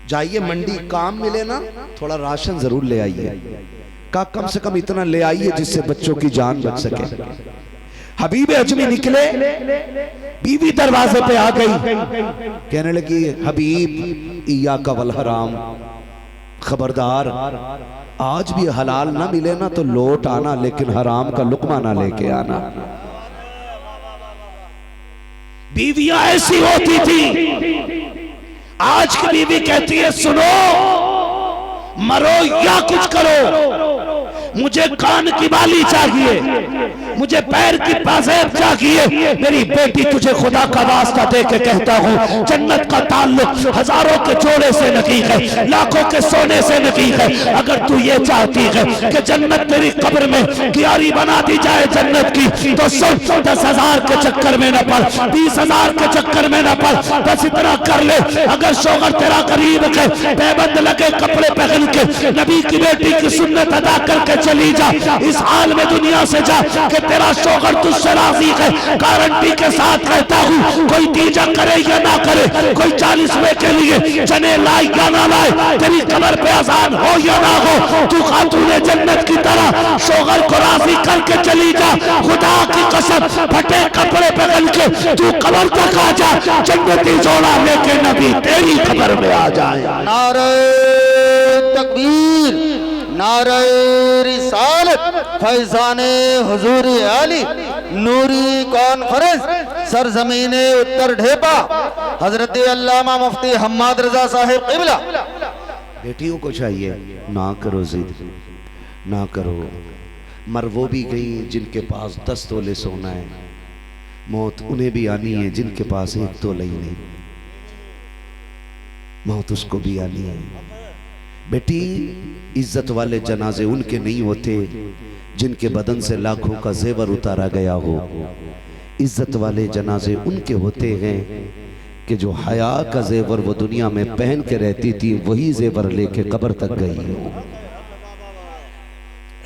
जाइए मंडी, काम मिले ना थोड़ा राशन जरूर ले आइए। का कम से कम इतना ले आइए जिससे बच्चों की जान बच सके। हबीब अजमी निकले, बीवी दरवाजे पे आ गई, कहने लगी हबीब इया का वल हराम, खबरदार आज भी हलाल ना मिले ना तो लौट आना, लेकिन हराम का लुकमा ना लेके आना। बीवियां ऐसी होती थी, आज की बीवी कहती है सुनो मरो या कुछ करो, मुझे कान की बाली चाहिए, मुझे पैर की पाजेब चाहिए। मेरी बेटी तुझे खुदा का वास्ता दे के कहता हूँ, जन्नत का ताल्लुक हजारों के जोड़े से नहीं है, लाखों के सोने से नहीं है। अगर तू ये चाहती है कि जन्नत तेरी कब्र में क्यारी बना दी जाए जन्नत की, तो सुन 10,000 के चक्कर में न पड़, 20,000 के चक्कर में न पड़, बस इतना कर ले। अगर शौहर तेरा गरीब है, पैबंद लगे कपड़े पहन के नबी की बेटी की सुन्नत अदा करके चली जा, इस हाल में दुनिया से जा कि तेरा शौहर तुझसे राजी है। गारंटी के साथ कहता हूँ, कोई तीजा करे या ना करे, कोई 40वें के लिए चने लाए या ना लाए, तेरी कब्र पे आसान हो या ना हो, तू खातूने जन्नत की तरह शौहर को राजी करके चली जा। खुदा की कसम फटे कपड़े पहन के तू कब्र तक आ जा, जन्नती जोड़ा लेके नबी तेरी कब्र में आ जाए। नारे तकबीर, नारे रिसालत, फैजाने हुजूर आली, नूरी कॉन्फ्रेंस, सरजमीने उत्तर ढेपा, हजरत अल्लामा मुफ्ती हम्माद रजा साहिब क़िबला। बेटियों को चाहिए ना करो जिद, ना करो, मर वो भी गई जिनके पास 10 तोले सोना है, मौत उन्हें भी आनी है जिनके पास 1 तोला ही नहीं, मौत उसको भी आनी है। बेटी इज्जत वाले जनाजे उनके नहीं होते जिनके बदन से लाखों का जेवर उतारा गया हो, इज्जत वाले जनाजे उनके होते हैं कि जो हया का जेवर वो दुनिया में पहन के रहती थी, वही जेवर लेके कब्र तक गई हो।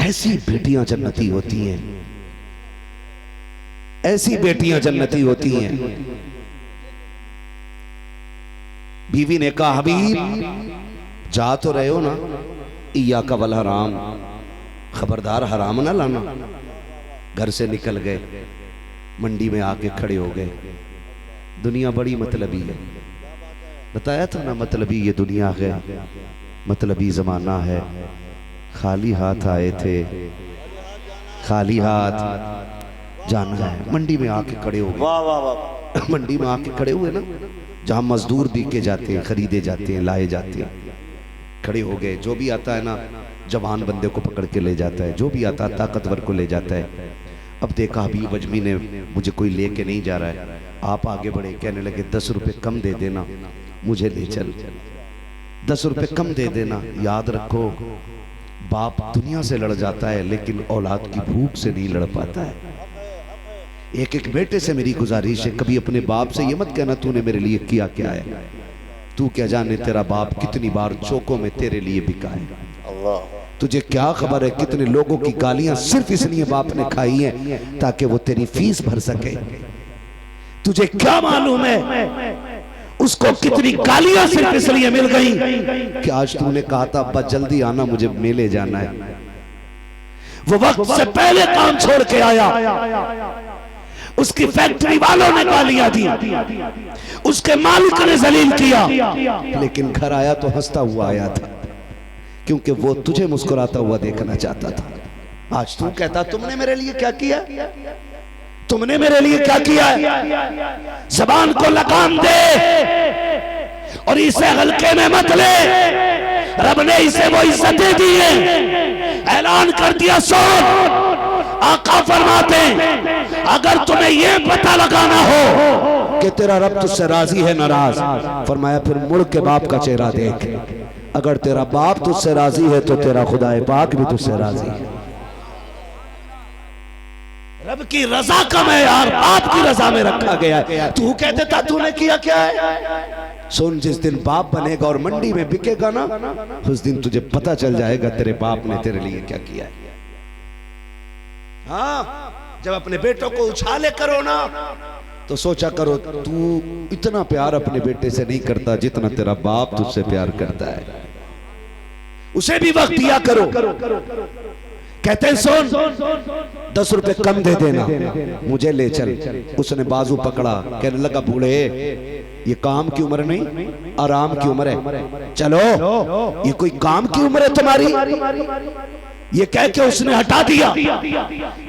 ऐसी बेटियां जन्नती होती हैं, ऐसी बेटियां जन्नती होती हैं। बीवी ने कहा हबीब जा तो रहे हो ना, इया का वल हराम, खबरदार हराम ना लाना। घर से निकल गए, मंडी में आके खड़े हो गए। दुनिया बड़ी मतलबी है, बताया था ना, मतलबी ये दुनिया है, मतलबी जमाना है। खाली हाथ आए थे, खाली हाथ जाना है। मंडी में आके खड़े हो गए, मंडी में आके खड़े हुए ना, जहां मजदूर बिके जाते हैं, खरीदे जाते हैं, लाए जाते हैं, खड़े हो गए। जो भी आता है ना जवान बंदे को पकड़ के ले जाता है, जो भी आता है ताकतवर को ले जाता है। अब देखा हबीब अजमी ने मुझे कोई लेके नहीं जा रहा है, आप आगे बढ़े, कहने लगे 10 रुपए कम दे देना, मुझे ले चल, 10 रुपए कम दे देना। याद रखो, बाप दुनिया से लड़ जाता है लेकिन औलाद की भूख से नहीं लड़ पाता है। एक एक बेटे से मेरी गुजारिश है, कभी अपने बाप से ये मत कहना तूने मेरे लिए किया क्या है, तू क्या जाने तेरा बाप कितनी बार चौकों में तेरे लिए बिका है। तुझे क्या खबर है कितने लोगों की गालियां सिर्फ इसलिए बाप ने खाई हैं ताकि वो तेरी फीस भर सके। तुझे क्या मालूम है उसको कितनी गालियां सिर्फ इसलिए मिल गई कि आज तूने कहा था अब्बा जल्दी आना, मुझे मेले जाना है। वो वक्त से पहले काम छोड़ के आया, उसकी फैक्ट्री वालों ने गालियां दी, उसके मालिक ने जलील किया, लेकिन घर आया तो हंसता हुआ आया था, क्योंकि वो तुझे मुस्कुराता हुआ देखना चाहता था। आज तू कहता तुमने मेरे लिए क्या किया, तुमने मेरे लिए क्या किया है? जबान को लगाम दे और इसे हल्के में मत ले। रब ने इसे वो इज्जतें दी है, ऐलान कर दिया सुन, आका फरमाते अगर तुम्हें ये पता लगाना हो कि तेरा रब तुझसे राजी है नाराज, फरमाया फिर मुड़ के बाप का चेहरा देख, अगर तेरा बाप तुझसे राजी है तो तेरा खुदाए पाक भी तुझसे राजी है। रब की रजा का मेयार बाप की रजा में रखा गया है। तू कहते था तूने किया क्या है? सुन, जिस दिन बाप बनेगा और मंडी में बिकेगा ना, उस दिन तुझे पता चल जाएगा तेरे बाप ने तेरे लिए क्या किया है। हाँ, जब अपने बेटों को उछाले करो ना तो सोचा करो तू इतना प्यार अपने बेटे से नहीं करता जितना तेरा बाप तुझसे प्यार करता है। उसे भी वक्त दिया करो। कहते हैं सुन, 10 रुपए कम दे देना, मुझे ले चल। उसने बाजू पकड़ा, कहने लगा बूढ़े ये काम की उम्र नहीं, आराम की उम्र है, चलो। ये कोई काम की उम्र है तुम्हारी? ये कह के उसने हटा दिया,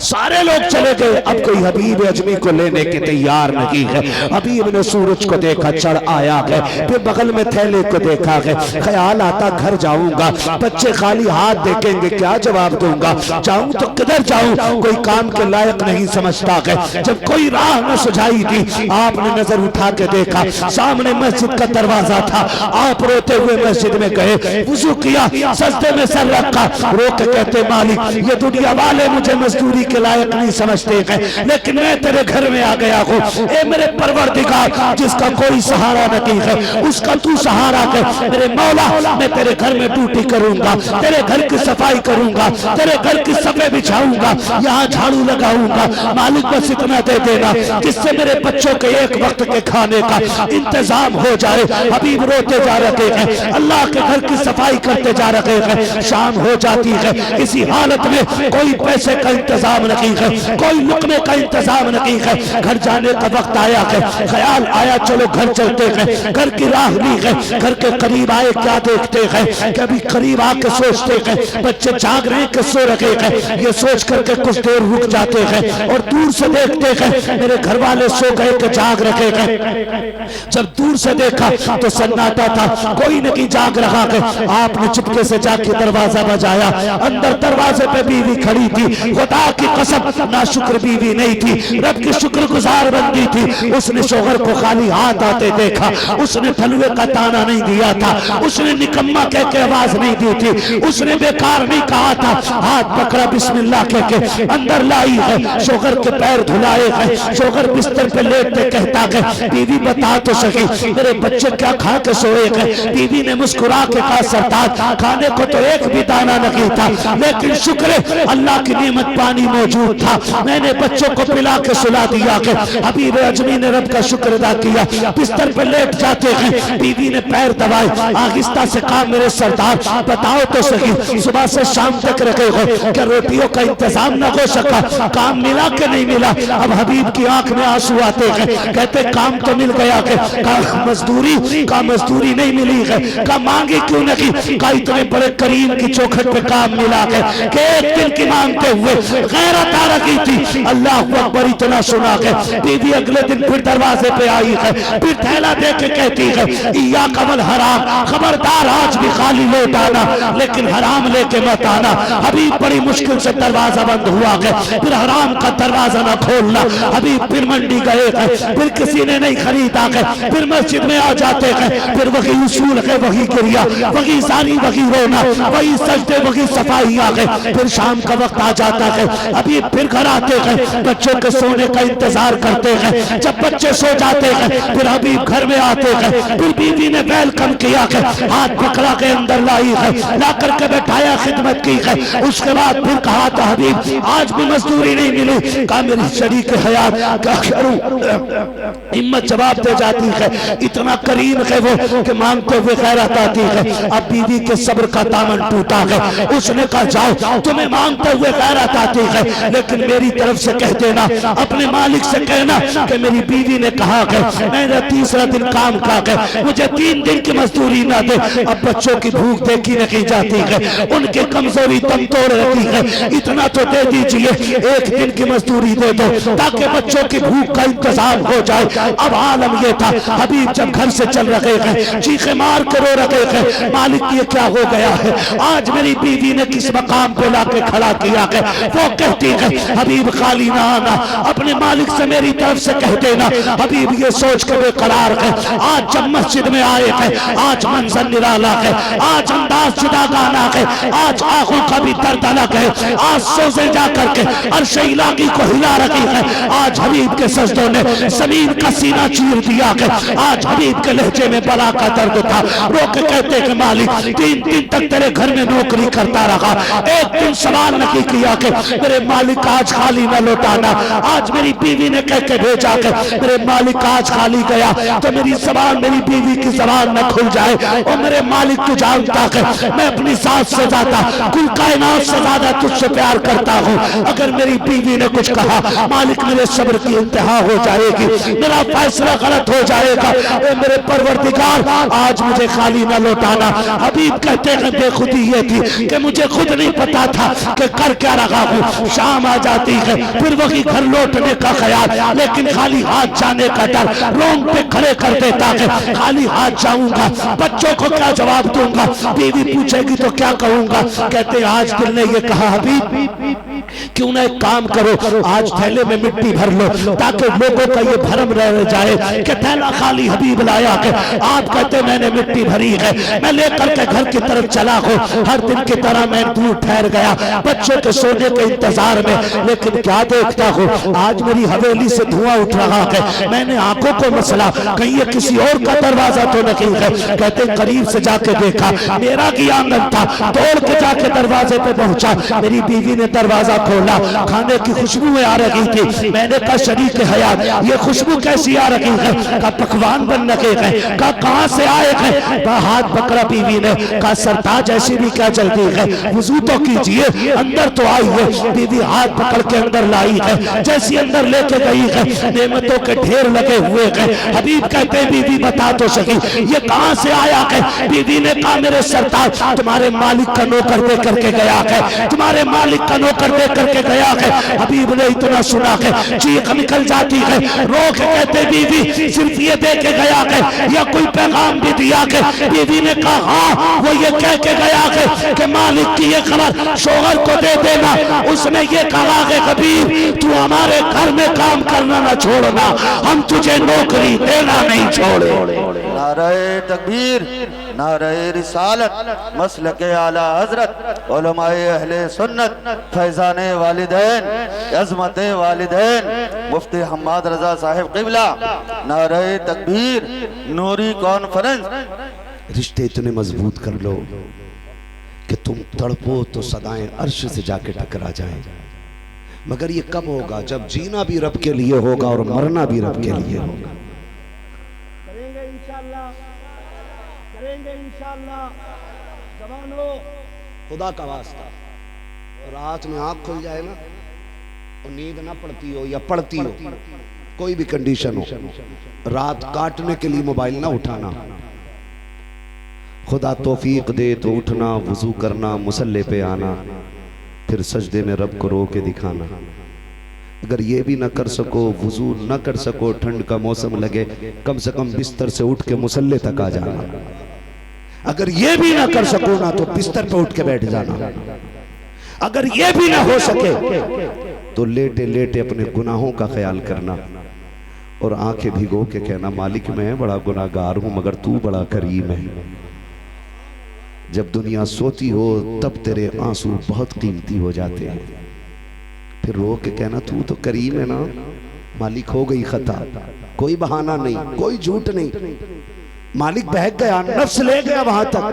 सारे लोग चले गए। अब कोई हबीब अजमी को लेने के तैयार नहीं है। हबीब ने सूरज को देखा चढ़ आया है, फिर बगल में थैले को देखा है, ख्याल आता घर जाऊंगा, बच्चे खाली हाथ देखेंगे क्या जवाब दूंगा, जाऊं तो किधर जाऊं, कोई काम के लायक नहीं समझता है। जब कोई राह न सुझाई थी, आपने नजर उठा के देखा, सामने मस्जिद का दरवाजा था। आप रोते हुए मस्जिद में गए, वुजू किया, सजदे में सर रखा, रो के मालिक ये दुनिया वाले मुझे मजदूरी के लायक नहीं समझते हैं, लेकिन मैं तेरे घर में आ गया हूँ। ए मेरे परवरदिगार जिसका कोई सहारा नहीं है, उसका तू सहारा कर। मेरे मौला मैं तेरे घर में ड्यूटी करूंगा, तेरे घर की सफाई करूंगा, तेरे घर की सफे बिछाऊंगा, यहाँ झाड़ू लगाऊंगा। मालिक बस इतना दे देना जिससे मेरे बच्चों के एक वक्त के खाने का इंतजाम हो जाए। हबीब रोते जा रहे हैं, अल्लाह के घर की सफाई करते जा रहे हैं। शाम हो जाती है, इसी हालत में कोई पैसे का इंतजाम नहीं है, कोई लुकमे का इंतजाम नहीं है। घर जाने का वक्त आया है, ख्याल आया चलो घर चलते हैं। घर की राह ली है, घर के करीब आए क्या देखते हैं, कभी करीब आके सोचते हैं बच्चे जाग रहे हैं कि सो रहे हैं। ये सोच करके कुछ देर रुक जाते हैं और दूर से देखते हैं मेरे घर वाले सो गए कि जाग रखे हैं। जब दूर से देखा तो सन्नाटा था, कोई नहीं जाग रहा है। आपने चुपके से जाके दरवाजा बजाया, अंदर दरवाजे पे बीवी खड़ी थी। खुदा की कसम नाशुक्र बीवी नहीं थी, रब की शुक्रगुजार बंदी थी। उसने शोहर को खाली हाथ आते देखा, उसने फलुए का ताना नहीं दिया था, उसने निकम्मा कह के आवाज नहीं दी थी, उसने बेकार नहीं कहा था। हाथ पकड़ा बिस्मिल्लाह कह के अंदर लाई है, शोहर के पैर धुलाए हैं। शोहर बिस्तर पे लेटते कहता है बीवी बता तो सही मेरे बच्चे क्या खा के सोए हैं। बीवी ने मुस्कुरा के कहा सरताज खाने को तो एक भी दाना नहीं था, लेकिन शुक्र अल्लाह की नेमत पानी मौजूद था, मैंने बच्चों को पिला के सुला दिया। हबीब अजमी ने रब का शुक्र अदा किया। बिस्तर पर लेट जाते हैं, बीवी ने पैर दबाए, आहिस्ता से कहा मेरे सरदार बताओ तो सही सुबह से शाम तक रखे हो, क्या रोटियों का इंतजाम न हो सका, काम मिला के नहीं मिला। अब हबीब की आंख में आंसू आते हैं, कहते काम तो मिल गया है, मजदूरी नहीं मिली है। का मांगी क्यों नहीं, का इतने बड़े करीम की चौखट पे काम मिला के एक दिन की मांगते हुए गैरत आ रही थी। अल्लाह अकबर इतना सुना के बीवी अगले दिन फिर दरवाजे पे आई है, फिर थैला दे के कहती है या कमल हराम, खबरदार आज भी खाली लौट आना, लेकिन हराम लेके मत आना। हबीब बड़ी मुश्किल से दरवाजा बंद हुआ है, फिर हराम का दरवाजा ना खोलना। हबीब फिर मंडी गए हैं, फिर किसी ने नहीं खरीदा है, फिर मस्जिद में आ जाते हैं, फिर वही उसूल है, वही क्रिया, वही सारी, वही रोना, वही सजदे, वही सफाई आ गए। फिर शाम का वक्त आ जाता है, अभी फिर घर आते हैं, बच्चों के सोने का इंतजार करते हैं। जब बच्चे सो जाते हैं फिर हबीब घर में आते हैं, फिर बीवी ने वेलकम किया है, हाथ पकड़ा के अंदर लाई है, ला करके बैठाया, खिदमत की है। उसके बाद फिर कहा था हबीब आज भी मजदूरी नहीं मिली। कहा मेरी शरीक हयात क्या करूं। हिम्मत जवाब दे जाती है, इतना करीम है वो कि मांगते हुए खैरात आती है। अब बीवी के सब्र का दामन टूटा है। उसने कहा जाओ, तुम्हें मांगते हुए खैरात आती है, लेकिन मेरी तरफ से कह देना, अपने मालिक से कहना कि मेरी बीवी ने कहा है मैंने तीसरा दिन काम का है, मुझे 3 दिन की मजदूरी ना दे। अब बच्चों की भूख देखी नहीं जाती है, उनकी कमजोरी दम तोड़ रही है, इतना तो दे दीजिए, 1 दिन की मजदूरी दे दो ताकि बच्चों की भूख का इंतजाम हो जाए। अब आलम ये था, हबीब जब घर से चल रहे हैं, चीखे मार के रो रहे हैं, मालिक ये क्या हो गया है, आज मेरी बीवी ने किस मकाम पे लाके खड़ा किया है। वो कहती है हबीब खाली ना आना, अपने मालिक से मेरी तरफ से कह देना। हबीब ये सोच के बेकरार है, आज जब मस्जिद में आए हैं, आज मंजर निराला है, आज अंदाज जुदा गाना है, आज आंखों का भी दर्द अलग है, आज सोचे जा करके अर्श इलाही को हिला रही है। आज हबीब के सजदों ने जमीन का सीना चीर दिया है। आज हबीब के लहजे में बला का दर्द था। रोक के कहते कि मालिक 3 दिन तक तेरे घर में नौकरी करता रहा, एक दिन सवाल नहीं किया कि मेरे मालिक आज खाली न लौटाना। आज मेरी बीवी ने कह के भेजा कि मेरे मालिक आज खाली गया तो मेरी जबान, मेरी बीवी की जबान न खुल जाए। और मेरे मालिक तू जानता है मैं अपनी सास से ज्यादा, कुल कायनात से ज्यादा तुझसे प्यार करता हूँ। अगर मेरी बीवी ने कुछ कहा मालिक मेरे सब्र की इंतहा हो जाएगी, मेरा फैसला गलत हो जाएगा। मेरे परवरदिगार आज मुझे खाली न लौटाना। हबीब कहते हैं बेखुदी ये थी कि मुझे खुद नहीं पता था कि कर क्या रहा हूँ। शाम आ जाती है, फिर वही घर लौटने का ख्याल, लेकिन खाली हाथ जाने का डर रोंग पे खड़े कर देता है। खाली हाथ जाऊंगा, बच्चों को क्या जवाब दूंगा, बीवी पूछेगी तो क्या कहूंगा। कहते आज दिल ने ये कहा हबीब क्यों ना एक काम करो, आज थैले में मिट्टी भर लो ताकि लोगों का ये भरम रह जाए कि थैला खाली हबीब लाया है। आप कहते मैंने मिट्टी भरी है, मैं लेकर के घर की तरफ चला हूँ। हर दिन की तरह मैं दूर ठहर गया बच्चों के सोने के इंतजार में, लेकिन क्या देखता हूँ आज मेरी हवेली से धुआं उठ रहा है। मैंने आंखों को मसला कहीं ये किसी और का दरवाजा तो नहीं है। कहते करीब से जाके देखा मेरा ही आंगन था, दौड़ के जाके दरवाजे पे पहुंचा। मेरी बीवी ने दरवाजा खोला, खाने की खुशबू आ रही थी। मैंने कहा शरीक हयात ये खुशबू कैसी आ रही है। कहा पकवान बन रखे हैं। कहा कहां से आए हैं। कहा हाथ पकड़ा बीवी ने। कहा सरताज ऐसी भी क्या जल्दी है, वुजू तो कीजिए, अंदर तो आई है। बीवी हाथ पकड़ के अंदर लाई है, जैसी अंदर लेके गई है नेमतों के ढेर लगे हुए हैं। हबीब कहते बीवी बता तो सही ये कहां से आया है। बीवी ने कहा मेरे सरताज तुम्हारे मालिक का नौकर दे करके गया है, तुम्हारे मालिक का नौकर दे करके गया है। हबीब ने इतना सुना है चीख निकल जाती है। रोक कहते बीवी सिर्फ ये दे के गया है या कोई पैगाम भी दिया है। बीवी ने कहा हाँ वो ये कह के गया है कि मालिक की ये खबर शोहर को दे देना। उसने ये कहा है हबीब तू हमारे घर में काम करना ना छोड़ना, हम तुझे नौकरी देना नहीं छोड़े। नारे तकबीर, नारे रिसालत, मसलके आला हजरत, उलमाए अहले सुन्नत, फैजाने वालिदैन, अज़मते वालिदैन, मुफ्ती हम्माद रजा साहिब क़िबला। नारे तकबीर, नूरी कॉन्फ्रेंस। रिश्ते इतने मजबूत कर लो कि तुम तड़पो तो सदाएं अर्श से जाके टकरा जाए। मगर ये कब होगा जब जीना भी रब के लिए होगा और मरना भी रब के लिए होगा। करेंगे इंशाअल्लाह, करेंगे इंशाअल्लाह। जवानों खुदा का वास्ता रात में आंख खुल जाए ना और नींद ना पड़ती हो या पड़ती हो, कोई भी कंडीशन हो, रात काटने के लिए मोबाइल ना उठाना। खुदा तौफीक दे तो उठना, वुजू करना, मुसल्ले पे आना, फिर सजदे में रब को रो के दिखाना। अगर ये भी ना कर सको, वुजू ना कर सको, ठंड का मौसम लगे, कम से कम बिस्तर से उठ के मुसल्ले तक आ जाना। अगर ये भी ना कर सको ना तो बिस्तर पे उठ के बैठ जाना। अगर ये भी ना हो सके तो लेटे लेटे अपने गुनाहों का ख्याल करना और आंखें भिगो के कहना, मालिक मैं बड़ा गुनाहगार हूं मगर तू बड़ा करीम है। जब दुनिया सोती हो तब तेरे आंसू बहुत कीमती हो जाते हैं। फिर रो के कहना, तू तो करीम है ना मालिक, हो गई खता, कोई बहाना नहीं, कोई झूठ नहीं, मालिक बहक गया, नफ्स ले गया वहां तक,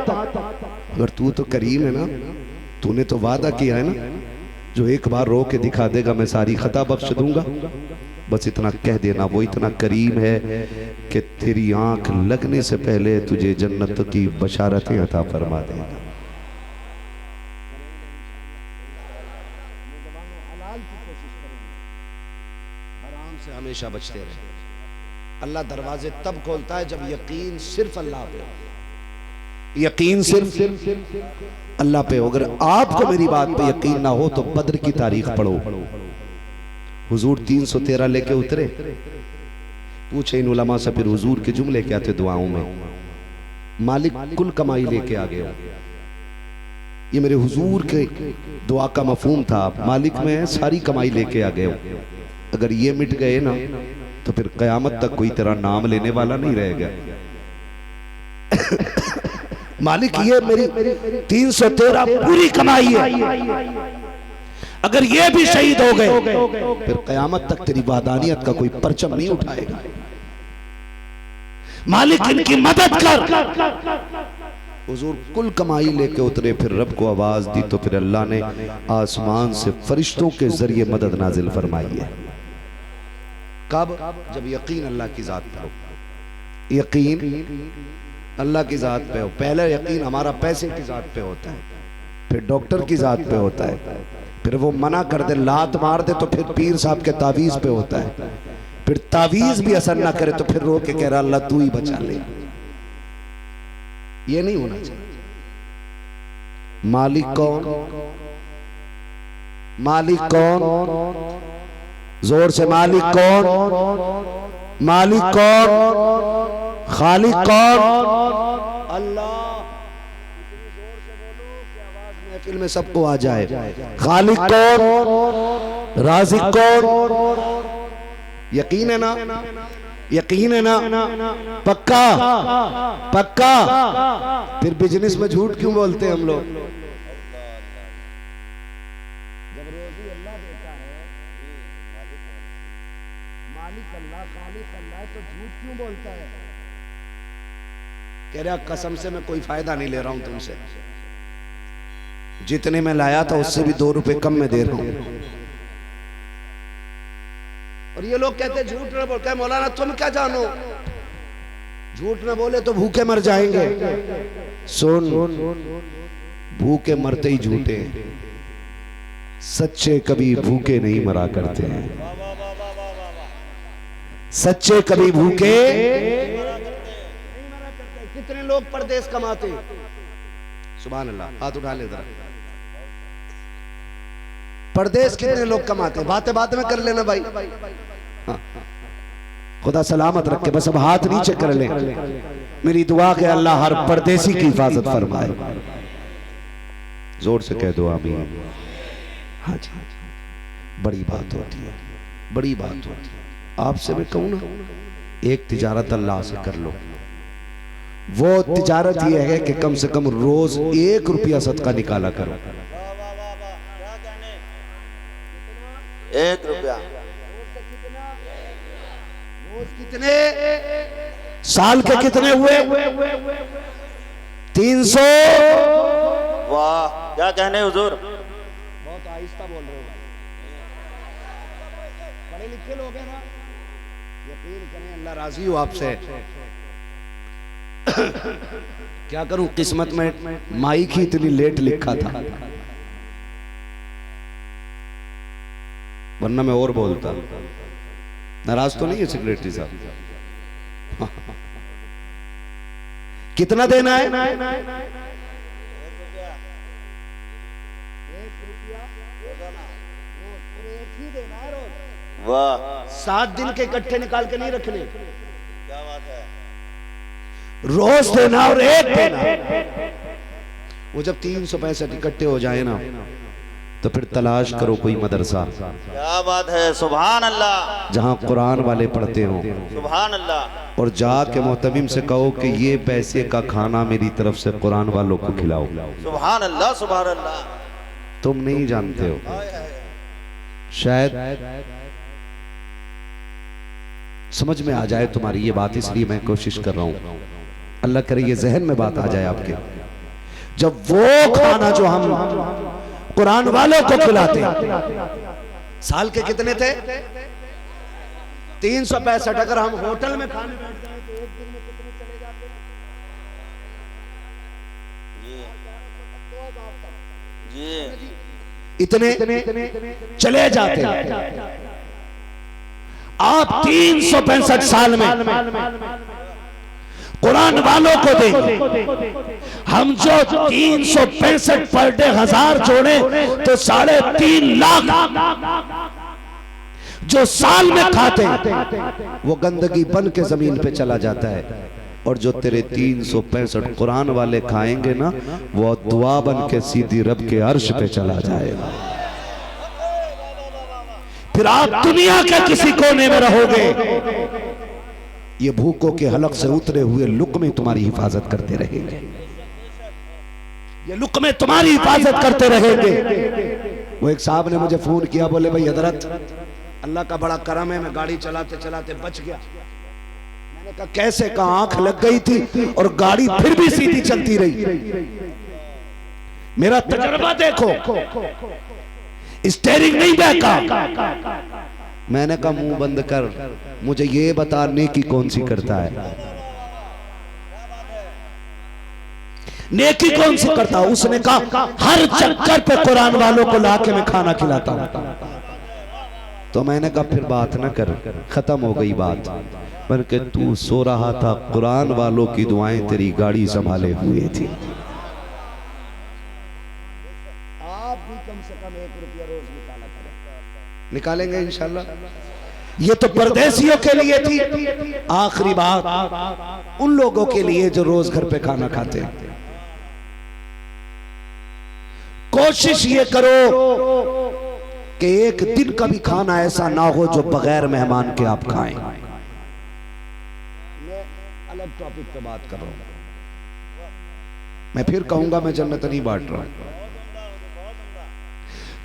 अगर तू तो करीम है ना, तूने तो वादा किया है ना, जो एक बार रो के दिखा देगा मैं सारी खता बख्श दूंगा। बस इतना कह देना, वो इतना करीम है कि तेरी आंख लगने से पहले तुझे जन्नत की बशारतें अता फरमा देगा। हराम से हमेशा बचते रहे। अल्लाह दरवाजे तब खोलता है जब यकीन सिर्फ अल्लाह पे हो। यकीन सिर्फ अल्लाह पे हो। अगर आपको मेरी बात पे यकीन ना हो तो बद्र की तारीख पढ़ो। हुजूर 313 लेके उतरे, पूछे इन उलमा से फिर हुजूर के जुमले क्या थे दुआओं में। मालिक कुल कमाई लेके आ गया, ये मेरे हुजूर के दुआ का मफहूम था। मालिक मैं सारी कमाई लेके आ गया, अगर ये मिट गए ना तो फिर कयामत तक कोई तेरा नाम लेने वाला नहीं रहेगा। मालिक ये मेरी 313 पूरी कमाई है, अगर ये भी शहीद हो गए फिर कयामत तक तेरी वादानियत का कोई परचम नहीं उठाएगा। मालिक इनकी मदद कर। हुजूर कुल कमाई लेके उतरे, फिर रब को आवाज दी तो फिर अल्लाह ने आसमान से फरिश्तों के जरिए मदद नाजिल फरमाई है। कब? जब यकीन अल्लाह की जात पे हो। यकीन अल्लाह की जात पे हो। पहले यकीन हमारा पैसे की जात पे होता है, फिर डॉक्टर की जात पे होता है, फिर वो मना कर दे, लात मार दे तो फिर पीर साहब के तावीज पे होता है, फिर तावीज भी असर ना करे तो फिर रो के कह रहा अल्लाह तू ही बचा ले। ये नहीं होना चाहिए। मालिक कौन? मालिक कौन? जोर से मालिक कौन? मालिक कौन? खालिक कौन? अल्लाह। महफिल में सबको आ जाए। खालिक कौन? राज़िक कौन? यकीन है ना? यकीन है ना? पक्का? पक्का? फिर बिजनेस में झूठ क्यों बोलते हैं हम लोग? जब रोजी अल्लाह देता है, मालिक अल्लाह, खालिक अल्लाह, तो झूठ क्यों बोलता है? कह रहा कसम से मैं कोई फायदा नहीं ले रहा हूं तुमसे, जितने में लाया था उससे भी 2 रुपए कम में दे रहा हूं। और ये लोग कहते झूठ न बोल, मौलाना तुम क्या जानो, झूठ न बोले तो भूखे मर जाएंगे। सुन, भूखे मरते ही झूठे, सच्चे कभी भूखे नहीं मरा करते हैं। सच्चे कभी भूखे। कितने लोग परदेश कमाते, सुभान अल्लाह, हाथ उठा ले जरा। परदेश कितने लोग कमाते, बातें बात में कर लेना भाई। हाँ, खुदा सलामत रखे, बस अब हाथ नीचे कर लें। मेरी दुआ के अल्लाह हर परदेसी की हिफाजत फरमाए। जोर से कह दो आमीन। हाँ जी, बड़ी बात होती है, बड़ी बात होती है। आपसे मैं कहूँ ना, एक तिजारत अल्लाह से कर लो। वो तिजारत ये है कि कम से कम रोज 1 रुपया सदका निकाला करो। 1 रुपया कितने साल के कितने हुए? 300। वाह, क्या कहने हुजूर। बहुत आहिस्ता बोल रहे हो भाई, पढ़े लिखे लोग हैं ना। यकीन करें अल्लाह राजी हो आपसे। क्या करूं, किस्मत में माइक ही इतनी लेट लिखा था, वरना मैं और बोलता। नाराज तो नहीं है सेक्रेटरी साहब? कितना देना है? ही देना है रोज। वाह, 7 दिन के इकट्ठे निकाल के नहीं रखने, क्या बात है। रोज देना और एक देना। वो जब 365 इकट्ठे हो जाए ना, तो फिर तलाश करो कोई मदरसा, क्या बात है, सुभान अल्लाह, जहां कुरान वाले पढ़ते हो, सुभान अल्लाह। और जाके मोहतमिम से कहो कि ये पैसे का खाना मेरी तरफ से कुरान वालों को खिलाओ। सुभान अल्लाह, सुभान अल्लाह। तुम नहीं जानते हो, शायद समझ में आ जाए तुम्हारी ये बात, इसलिए मैं कोशिश कर रहा हूं। अल्लाह करे ये जहन में बात आ जाए आपके, जब वो खाना जो हम कुरान वालों को खिलाते, साल के कितने थे 365, अगर हम होटल में खाने बैठ जाए तो एक दिन में कितने चले जाते हैं? जी, इतने चले जाते हैं। आप 365 साल में कुरान वालों को देंगे, हम जो 365 पर डे 1000 जोड़े तो 3.5 लाख जो साल में खाते हैं, वो गंदगी बन के जमीन पे चला जाता है। और जो तेरे 365 कुरान वाले खाएंगे ना, वो दुआ बन के सीधी रब के अर्श पे चला जाएगा। फिर आप दुनिया के किसी कोने में रहोगे, ये भूखों के हलक से उतरे हुए लुक्मे तुम्हारी हिफाजत करते रहेंगे, ये लुक्मे तुम्हारी हिफाजत करते रहेंगे। वो एक साहब ने मुझे फोन किया, बोले भाई हजरत अल्लाह का बड़ा करम है, मैं गाड़ी चलाते चलाते बच गया। मैंने कहा कैसे? कहा आंख लग गई थी और गाड़ी फिर भी सीधी चलती रही। मेरा तजर्बा देखो, स्टीयरिंग नहीं बहका। मैंने कहा मुंह बंद कर, मुझे ये बता नेकी कौन सी करता है, नेकी कौन सी करता? उसने कहा हर चक्कर पे कुरान वालों को लाके मैं खाना खिलाता हूं। तो मैंने कहा फिर बात ना कर, खत्म हो गई बात। बल्कि तू सो रहा था, कुरान वालों की दुआएं तेरी गाड़ी संभाले हुए थी। आप भी कम से कम 1 रुपया रोज निकाला करें। निकालेंगे इंशाल्लाह। ये तो परदेसियों के लिए थी। आखिरी बात उन लोगों के लिए जो रोज घर पे खाना खाते हैं, कोशिश ये करो कि एक दिन का भी खाना ऐसा ना हो जो बगैर मेहमान के आप खाएं। मैं अलग टॉपिक पे बात कर रहा हूं, मैं फिर कहूंगा मैं जन्नत नहीं बांट रहा हूं।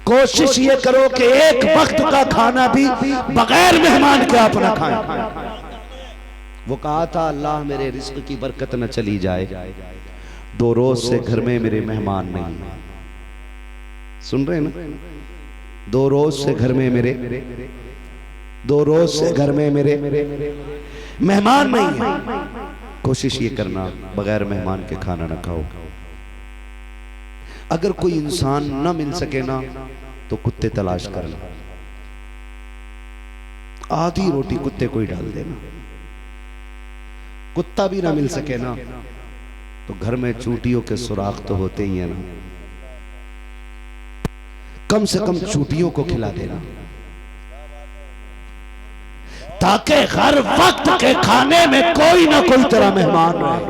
कोशिश ये करो कि एक वक्त का खाना भी बगैर मेहमान के आप ना खाएं। वो कहा था अल्लाह मेरे रिस्क की बरकत न चली जाए, 2 रोज से घर में मेरे मेहमान नहीं। सुन रहे हैं ना? 2 रोज से घर में मेरे 2 रोज से घर में मेरे मेहमान नहीं है। कोशिश ये करना बगैर मेहमान के खाना ना खाओ। अगर कोई इंसान न मिल सके ना, तो कुत्ते तलाश करना, आधी रोटी कुत्ते को ही डाल देना। कुत्ता भी ना मिल सके ना, तो घर में चूटियों के सुराख तो होते ही है ना, कम से कम चूटियों को खिला देना, ताकि हर वक्त के खाने में कोई ना कोई तेरा मेहमान रहे।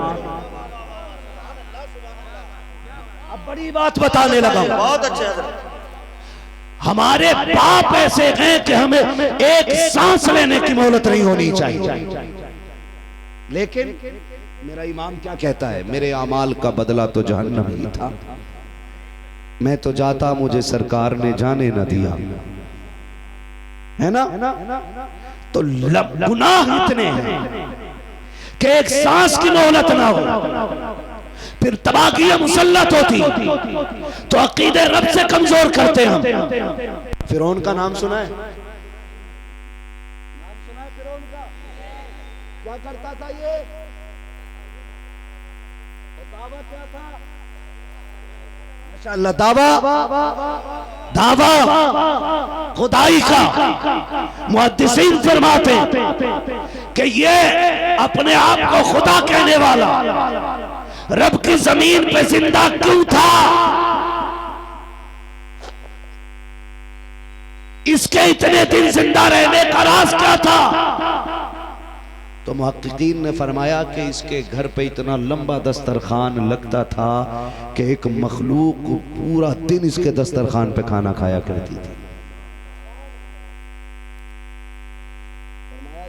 अब बड़ी बात बताने लगा। बहुत अच्छे हजरत। हमारे पाप ऐसे हैं कि हमें एक सांस लेने की मोहलत नहीं होनी चाहिए। लेकिन मेरा इमाम क्या कहता है, मेरे अमाल का बदला तो जहन्नम ही था, मैं तो जाता मुझे सरकार ने जाने न दिया, है ना? तो गुनाह इतने हैं कि एक सांस की मोहलत ना हो, फिर तबागियां मुसल्लत होती, तो अकीदे रब से कमजोर करते हम। फिरौन का नाम सुना है? नाम सुना है फिरौन का? क्या करता था ये? दावा क्या था? माशाअल्लाह, दावा खुदाई का। मुहद्दिसीन फरमाते कि ये अपने आप को खुदा कहने वाला रब की जमीन पे जिंदा क्यों था? इसके इतने दिन जिंदा रहने का राज क्या था? तो मुहक्किकीन ने फरमाया कि इसके घर पे इतना लंबा दस्तरखान लगता था कि एक मखलूक पूरा दिन इसके दस्तरखान पे खाना खाया करती थी।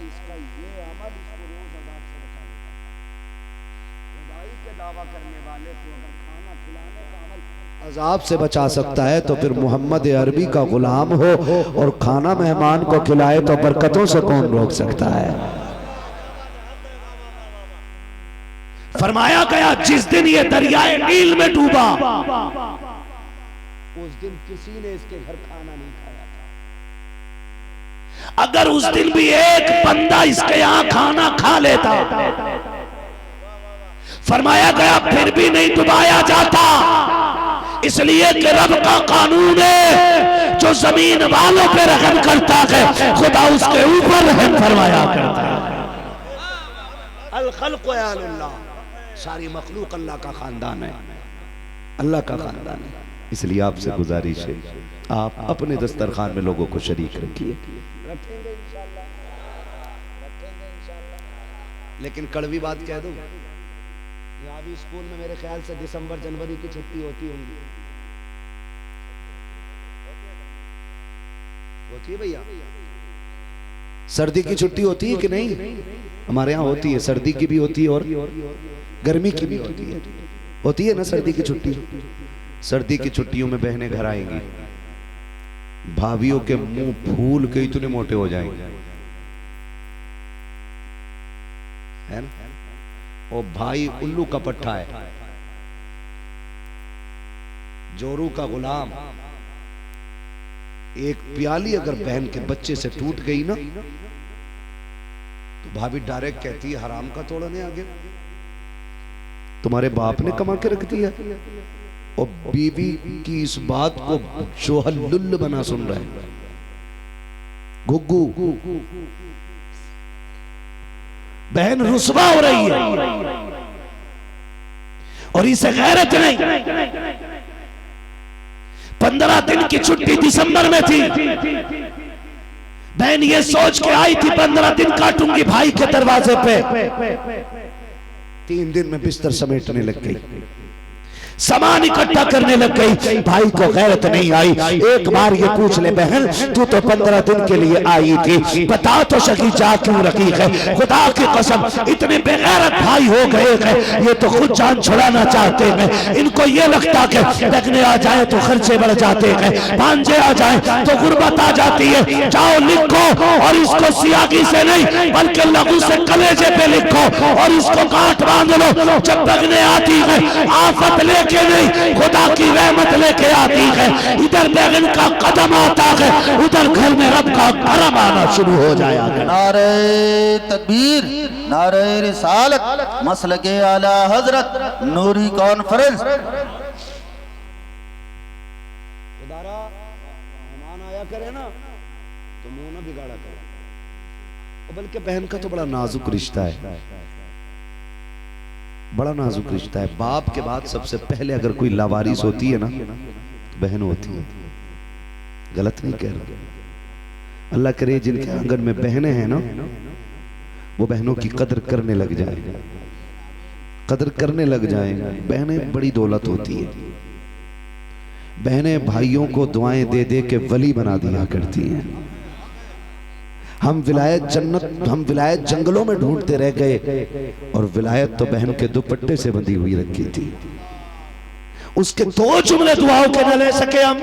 इसका ये अमल इसको रोज अजाब से बचा लेता है। खुदाई के दावा करने वाले को अगर खाना खिलाने का अमल अजाब से बचा सकता है तो फिर मोहम्मद अरबी का गुलाम हो और खाना मेहमान को खिलाए तो बरकतों से कौन रोक सकता है? फरमाया गया जिस दिन ये दरियाए नील में डूबा उस दिन किसी ने इसके घर खाना नहीं खाया था। अगर उस दिन भी एक बंदा इसके यहां खाना खा लेता, फरमाया गया फिर भी नहीं डुबाया जाता, इसलिए कि रब का कानून है जो जमीन वालों पे रहम करता है खुदा उसके ऊपर रहम फरमाया करता है। अल खल्क़ व अल्लाह, सारी मखलूक अल्लाह का खानदान है, अल्लाह का खानदान है। इसलिए आपसे गुजारिश है आप अपने दस्तरखान में लोगों को शरीक रखिए। रखेंगे इंशाअल्लाह, रखेंगे इंशाअल्लाह। लेकिन कड़वी बात कह दूं, यहाँ भी स्कूल में मेरे ख्याल से दिसंबर जनवरी की छुट्टी होती होगी। होती है भैया? सर्दी की छुट्टी होती है कि नहीं? हमारे यहाँ होती है, सर्दी की भी होती है और गर्मी की भी होती है ना सर्दी की छुट्टी। सर्दी की छुट्टियों में बहनें घर आएंगी, भाभियों के मुंह फूल के इतने मोटे हो जाएंगे, है ना? और भाई उल्लू का पट्टा है, जोरू का गुलाम। एक प्याली अगर बहन के बच्चे से टूट गई ना तो भाभी डायरेक्ट कहती है हराम का तोड़ने आ गया, तुम्हारे बाप ने कमा के रख दिया। और बीवी की इस बात को शोहल्लुल बना सुन रहा है, गुग्गू। बहन रुसवा हो रही है और इसे गैरत नहीं। 15 दिन की छुट्टी दिसंबर में थी, बहन ये सोच के आई थी 15 दिन काटूंगी भाई के दरवाजे पे। 3 दिन में बिस्तर समेटने लग गई, सामान इकट्ठा करने लग गई। भाई को गैरत नहीं आई। एक बार ये पूछ ले बहन तू तो 15 दिन के लिए आई थी, बता तो सकी जा क्यों रखी है? खुदा की कसम इतने बेगैरत भाई हो गए हैं, ये तो खुद जान छुड़ाना चाहते हैं। इनको ये लगता कि लगने आ जाए तो खर्चे बढ़ जाते हैं, भांजे आ जाए तो गुर्बत आ जाती है। जाओ लिखो और इसको सियागी से नहीं बल्कि लघु से कलेजे पे लिखो और इसको गांठ बांध लो। जब लगने आती है आफत लेके नहीं खुदा की रहमत लेके आती है। इधर बैगन का कदम आता है, उधर घर में रब का करम आना शुरू हो जाएगा। नारे तकबीर, नारे रिसालत, मसलके आला हजरत, नूरी कॉन्फ्रेंस। खुदारा मेहमान आया करे ना तो मुंह ना बिगाड़ा करे। बल्कि बहन का तो बड़ा नाजुक रिश्ता है, बड़ा नाजुक रिश्ता है। बाप के बाद सबसे पहले अगर कोई लावारिस होती है ना तो बहन होती है। गलत नहीं कह रहा। अल्लाह करे जिनके आंगन में बहनें हैं ना वो बहनों की कदर करने लग जाए, कदर करने लग जाए। बहनें बड़ी दौलत होती है। बहनें भाइयों को दुआएं दे दे के वली बना दिया करती हैं। हम विलायत जन्नत, हम विलायत जंगलों में ढूंढते रह गए और विलायत तो बहन के दुपट्टे से बंधी हुई रखी थी। उसके 2 जुमले दुआओं के न ले सके हम,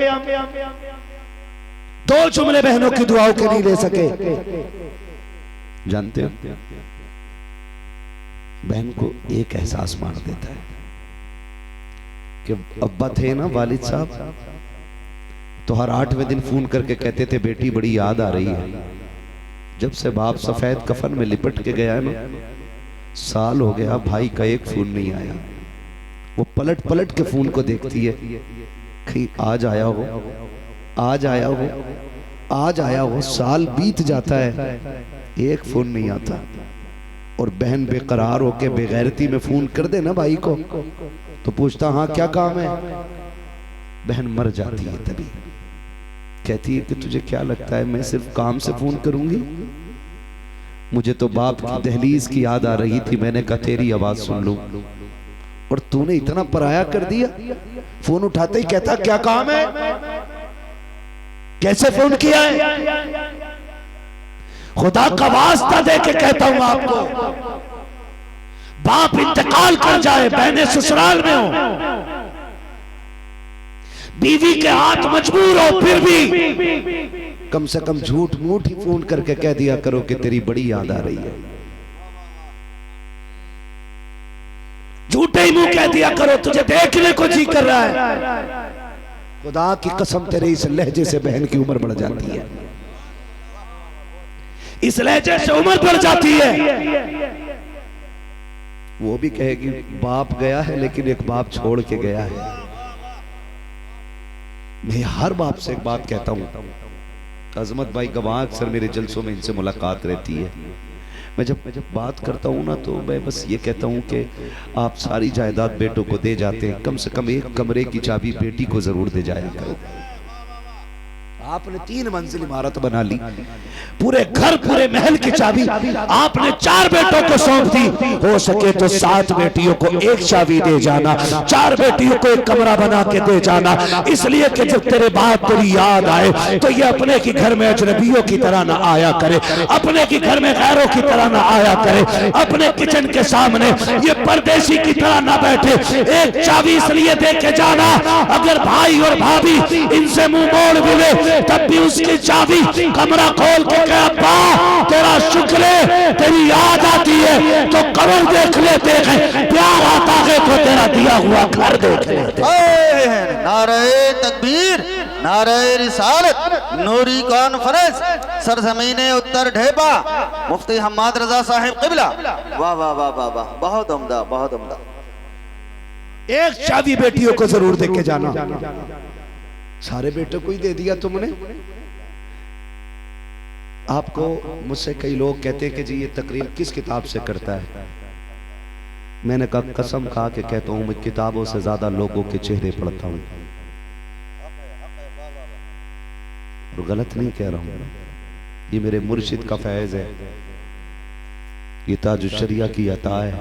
2 जुमले बहनों की दुआओं के नहीं ले सके। जानते हैं बहन को एक एहसास मार देता है कि अब्बा थे ना वालिद साहब तो हर 8वें दिन फोन करके कहते थे बेटी बड़ी याद आ रही है। जब से बाप सफेद कफन में लिपट के गया है ना, साल हो गया भाई का एक फोन नहीं आया। वो पलट पलट के फोन को देखती है, कहीं आज आया हो, आज आया हो, आज आया हो। साल बीत जाता है, एक फोन नहीं आता। और बहन बेकरार होके बेगैरती में फोन कर दे ना भाई को तो पूछता हाँ क्या काम है, बहन मर जाती है तभी। कहती है कि तुझे क्या लगता है मैं सिर्फ काम से फोन करूंगी? मुझे तो बाप की दहलीज की याद आ रही थी, मैंने कहा तेरी आवाज सुन लूं, और तूने इतना पराया कर दिया। फोन उठाते ही कहता क्या काम है, कैसे फोन किया है? खुदा का वास्ता दे के कहता हूं आपको, बाप इंतकाल कर जाए, बहनें ससुराल में हो, बीवी के हाथ मजबूर हो, फिर भी कम से कम झूठ मूठ ही फोन करके कह दिया करो कि तेरी बड़ी याद आ रही है। झूठे ही मुंह कह दिया करो तुझे देखने को जी कर रहा है। खुदा की कसम तेरे इस लहजे से बहन की उम्र बढ़ जाती है, इस लहजे से उम्र बढ़ जाती है। वो भी कहेगी बाप गया है लेकिन एक बाप छोड़ के गया है। मैं हर बाप से एक बात कहता हूं, अजमत भाई गवाह अक्सर मेरे जलसों में इनसे मुलाकात रहती है। मैं जब बात करता हूं ना तो मैं बस ये कहता हूं कि आप सारी जायदाद बेटों को दे जाते हैं, कम से कम एक कमरे की चाबी बेटी को जरूर दे जाया करो। आपने 3 मंजिल इमारत बना ली, पूरे घर पूरे महल की चाबी आपने 4 बेटों को सौंप दी। हो सके तो 7 बेटियों को एक चाबी दे जाना, 4 बेटियों को एक कमरा बना के दे जाना, इसलिए कि जब तेरे बाप तेरी याद आए तो ये अपने की घर में अजनबियों की तरह ना आया करे, अपने की घर में गैरों की तरह ना आया करे, अपने किचन के सामने ये परदेसी की तरह ना बैठे। एक चाबी इसलिए दे के जाना, अगर भाई और भाभी इनसे मुंह मोड़ मिले तब भी उसकी चाबी कमरा खोल के कहा अब्बा तेरा शुक्र है, तेरी याद आती है तो कमर देख लेते हैं, प्यार आता है तो तेरा दिया हुआ घर देख लेते हैं। नारे तकबीर, नारे रिसालत, नूरी कॉन्फ्रेंस, सरजमीने उत्तर ढेबा, मुफ्ती हम्माद रजा साहिब क़िबला। वाह वाह वाह वाह वाह, बहुत उम्दा, बहुत उम्दा। एक चाबी बेटियों को जरूर दे के जाना। सारे बेटों को ही दे दिया तुमने। आपको मुझसे कई लोग कहते हैं कि जी ये तकरीर किस किताब से करता है। मैंने कहा कसम खा के कहता हूं मैं किताबों से ज्यादा लोगों के चेहरे पढ़ता हूं, और गलत नहीं कह रहा हूं, ये मेरे मुर्शिद का फैज है, ये ताजुश शरिया की अता है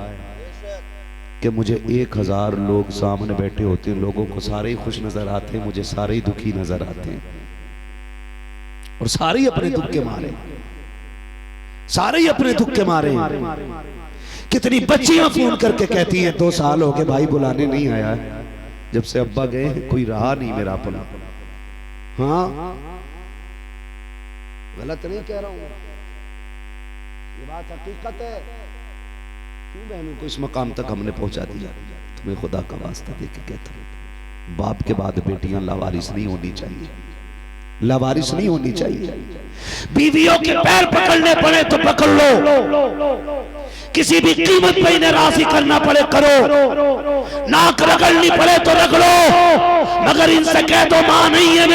कि मुझे 1000 लोग सामने बैठे होते हैं, लोगों को सारे ही खुश नजर आते हैं, मुझे सारे ही दुखी नजर आते हैं, और सारे ही अपने दुख के मारे, सारे ही अपने दुख के मारे। कितनी बच्चियां फोन करके कहती हैं 2 साल हो गए भाई बुलाने नहीं आया, जब से अब्बा गए कोई रहा नहीं मेरा अपना। हाँ गलत नहीं कह रहा हूं, ये बात हकीकत है। क्यों बहनों को इस मकाम तक हमने पहुंचा दिया? तुम्हें खुदा का वास्ता दे के कहता हूं, बाप के बाद बेटियां लावारिस नहीं होनी चाहिए, लावारिस नहीं होनी चाहिए। बीवियों के पैर पकड़ने पड़े तो पकड़ लो, किसी भी कीमत पे इन्हें राजी करना पड़े करो, नाक रगड़नी पड़े तो रगड़ो, मगर इनसे कह दो मां नहीं है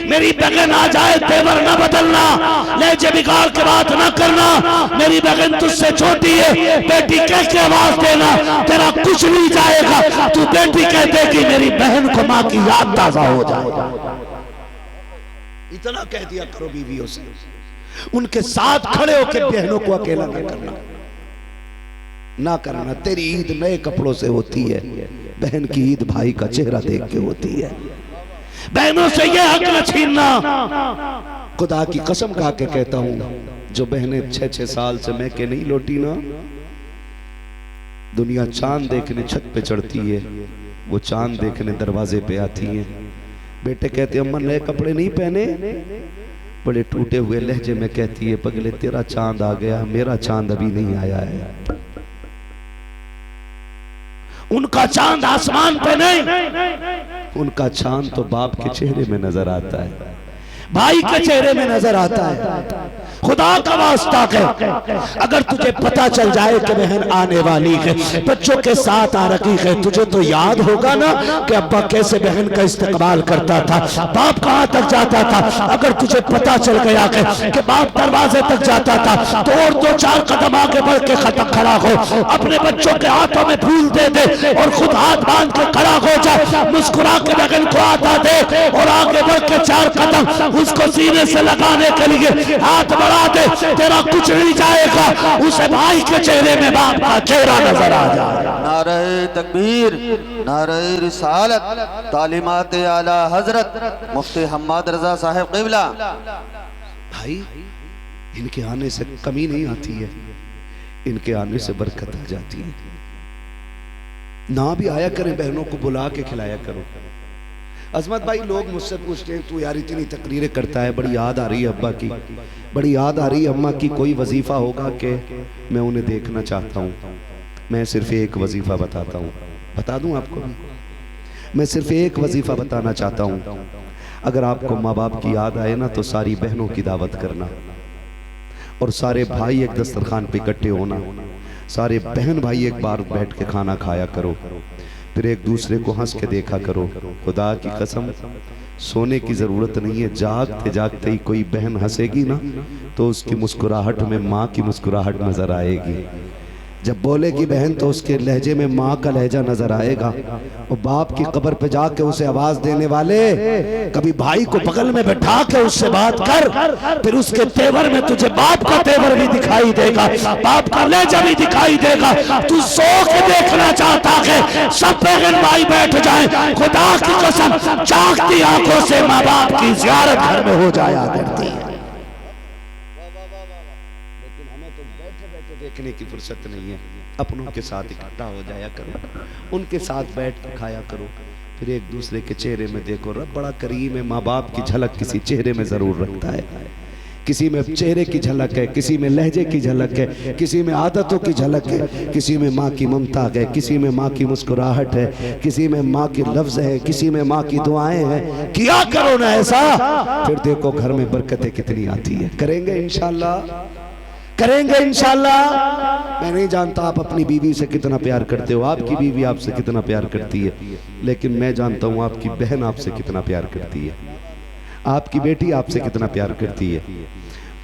मेरी बहन आ जाए तेवर ना बदलना, लहजे बिगाड़ के बात ना करना, मेरी बहन तुझसे छोटी है, बेटी कह के आवाज देना, तेरा कुछ नहीं जाएगा, तू बेटी कहते कि मेरी बहन को मां की याद ताजा हो जाए। इतना कह दिया करो बीवियों से, उनके साथ खड़े होकर बहनों को अकेला न करना, ना करना। तेरी ईद नए कपड़ों से होती है, बहन की ईद भाई का चेहरा देख के होती है। बहनों से यह हक न छीनना। खुदा की कसम खा के कहता हूं, जो बहनें 6-6 साल से मैं के नहीं लौटी ना, दुनिया चांद देखने छत पे चढ़ती है, वो चांद देखने दरवाजे पे आती है। बेटे कहते अम्मा नए कपड़े नहीं पहने, बड़े टूटे हुए लहजे में कहती है पगले तेरा चांद आ गया, मेरा चांद अभी नहीं आया है। उनका चांद आसमान पे नहीं, उनका चांद तो बाप के चेहरे में नजर आता है, भाई के चेहरे में नजर आता है। खुदा का वास्ता है, अगर तुझे पता चल जाए कि बहन आने वाली है, बच्चों के साथ आ रखी है, तुझे तो याद होगा ना कि अब्बा कैसे बहन का इस्तेकबाल करता था, बाप कहां तक जाता था। अगर तुझे पता चल गया है कि बाप दरवाजे तक जाता था तो और 2-4 कदम आगे बढ़ के खड़ा हो, अपने बच्चों के हाथों में फूल दे दे और खुद हाथ बांध के खड़ा हो जा, मुस्कुरा के बहन को आता दे और आगे बढ़ के 4 कदम उसको सीने से लगाने के लिए हाथ बढ़ा दे। तेरा कुछ नहीं जाएगा, उसे भाई के चेहरे में बाप का चेहरा नजर आ जाएगा। नारे तकबीर, नारे रिसालत, तालीमात आला हजरत मुफ्ती हम्माद रजा साहिब क़िबला। भाई इनके आने से कमी नहीं आती है, इनके आने से बरकत आ जाती है। ना भी आया करें, बहनों को बुला के खिलाया करो। अजमत भाई, लोग मुझसे पूछते हैं तू यार इतनी तकरीरें करता है, बड़ी याद आ रही है अब्बा की, बड़ी याद आ रही है अम्मा की, कोई वजीफा होगा कि मैं उन्हें देखना चाहता हूँ। मैं सिर्फ एक वजीफा बताता हूँ, बता दूँ आपको, मैं सिर्फ एक वजीफा बताना चाहता हूँ। अगर आपको माँ बाप की याद आए ना तो सारी बहनों की दावत करना और सारे भाई एक दस्तरखान पे इकट्ठे होना, सारे बहन भाई एक बार बैठ के खाना खाया करो, फिर एक दूसरे को हंस के देखा करो। खुदा की कसम, सोने की जरूरत नहीं है, जागते जागते ही कोई बहन हंसेगी ना तो उसकी मुस्कुराहट में माँ की मुस्कुराहट नजर आएगी। जब बोलेगी बहन तो उसके लहजे में माँ का लहजा नजर आएगा। और बाप की कब्र पे जाके उसे आवाज देने वाले, कभी भाई को बगल में बैठा के उससे बात कर, फिर उसके तेवर में तुझे बाप का तेवर भी दिखाई देगा, बाप का लहजा भी दिखाई देगा। तू सो के देखना चाहता है, सब बहन भाई बैठ जाए, खुदा की कसम जागती आंखों से माँ बाप की जियारत घर में हो जाया करती है। देखने की फुर्सत नहीं है, अपनों के साथ इकट्ठा हो जाया करो, उनके साथ बैठ के खाया करो, फिर एक दूसरे के चेहरे में देखो। रब बड़ा करीम है, माँ बाप की झलक किसी चेहरे में जरूर रखता है, किसी में चेहरे की झलक है, किसी में लहजे की झलक है, किसी में आदतों की झलक है, किसी में माँ की ममता है, किसी में माँ की मुस्कुराहट है, किसी में माँ के लफ्ज है, किसी में माँ की दुआएं हैं। किया करो ना ऐसा, फिर देखो घर में बरकतें कितनी आती है। करेंगे इंशाल्लाह, करेंगे इंशाल्लाह। मैं नहीं जानता आप अपनी बीवी से कितना प्यार करते हो, आपकी बीवी आपसे कितना प्यार करती है, लेकिन मैं जानता हूँ आपकी बहन आपसे कितना प्यार करती है, आपकी बेटी आपसे कितना प्यार करती है।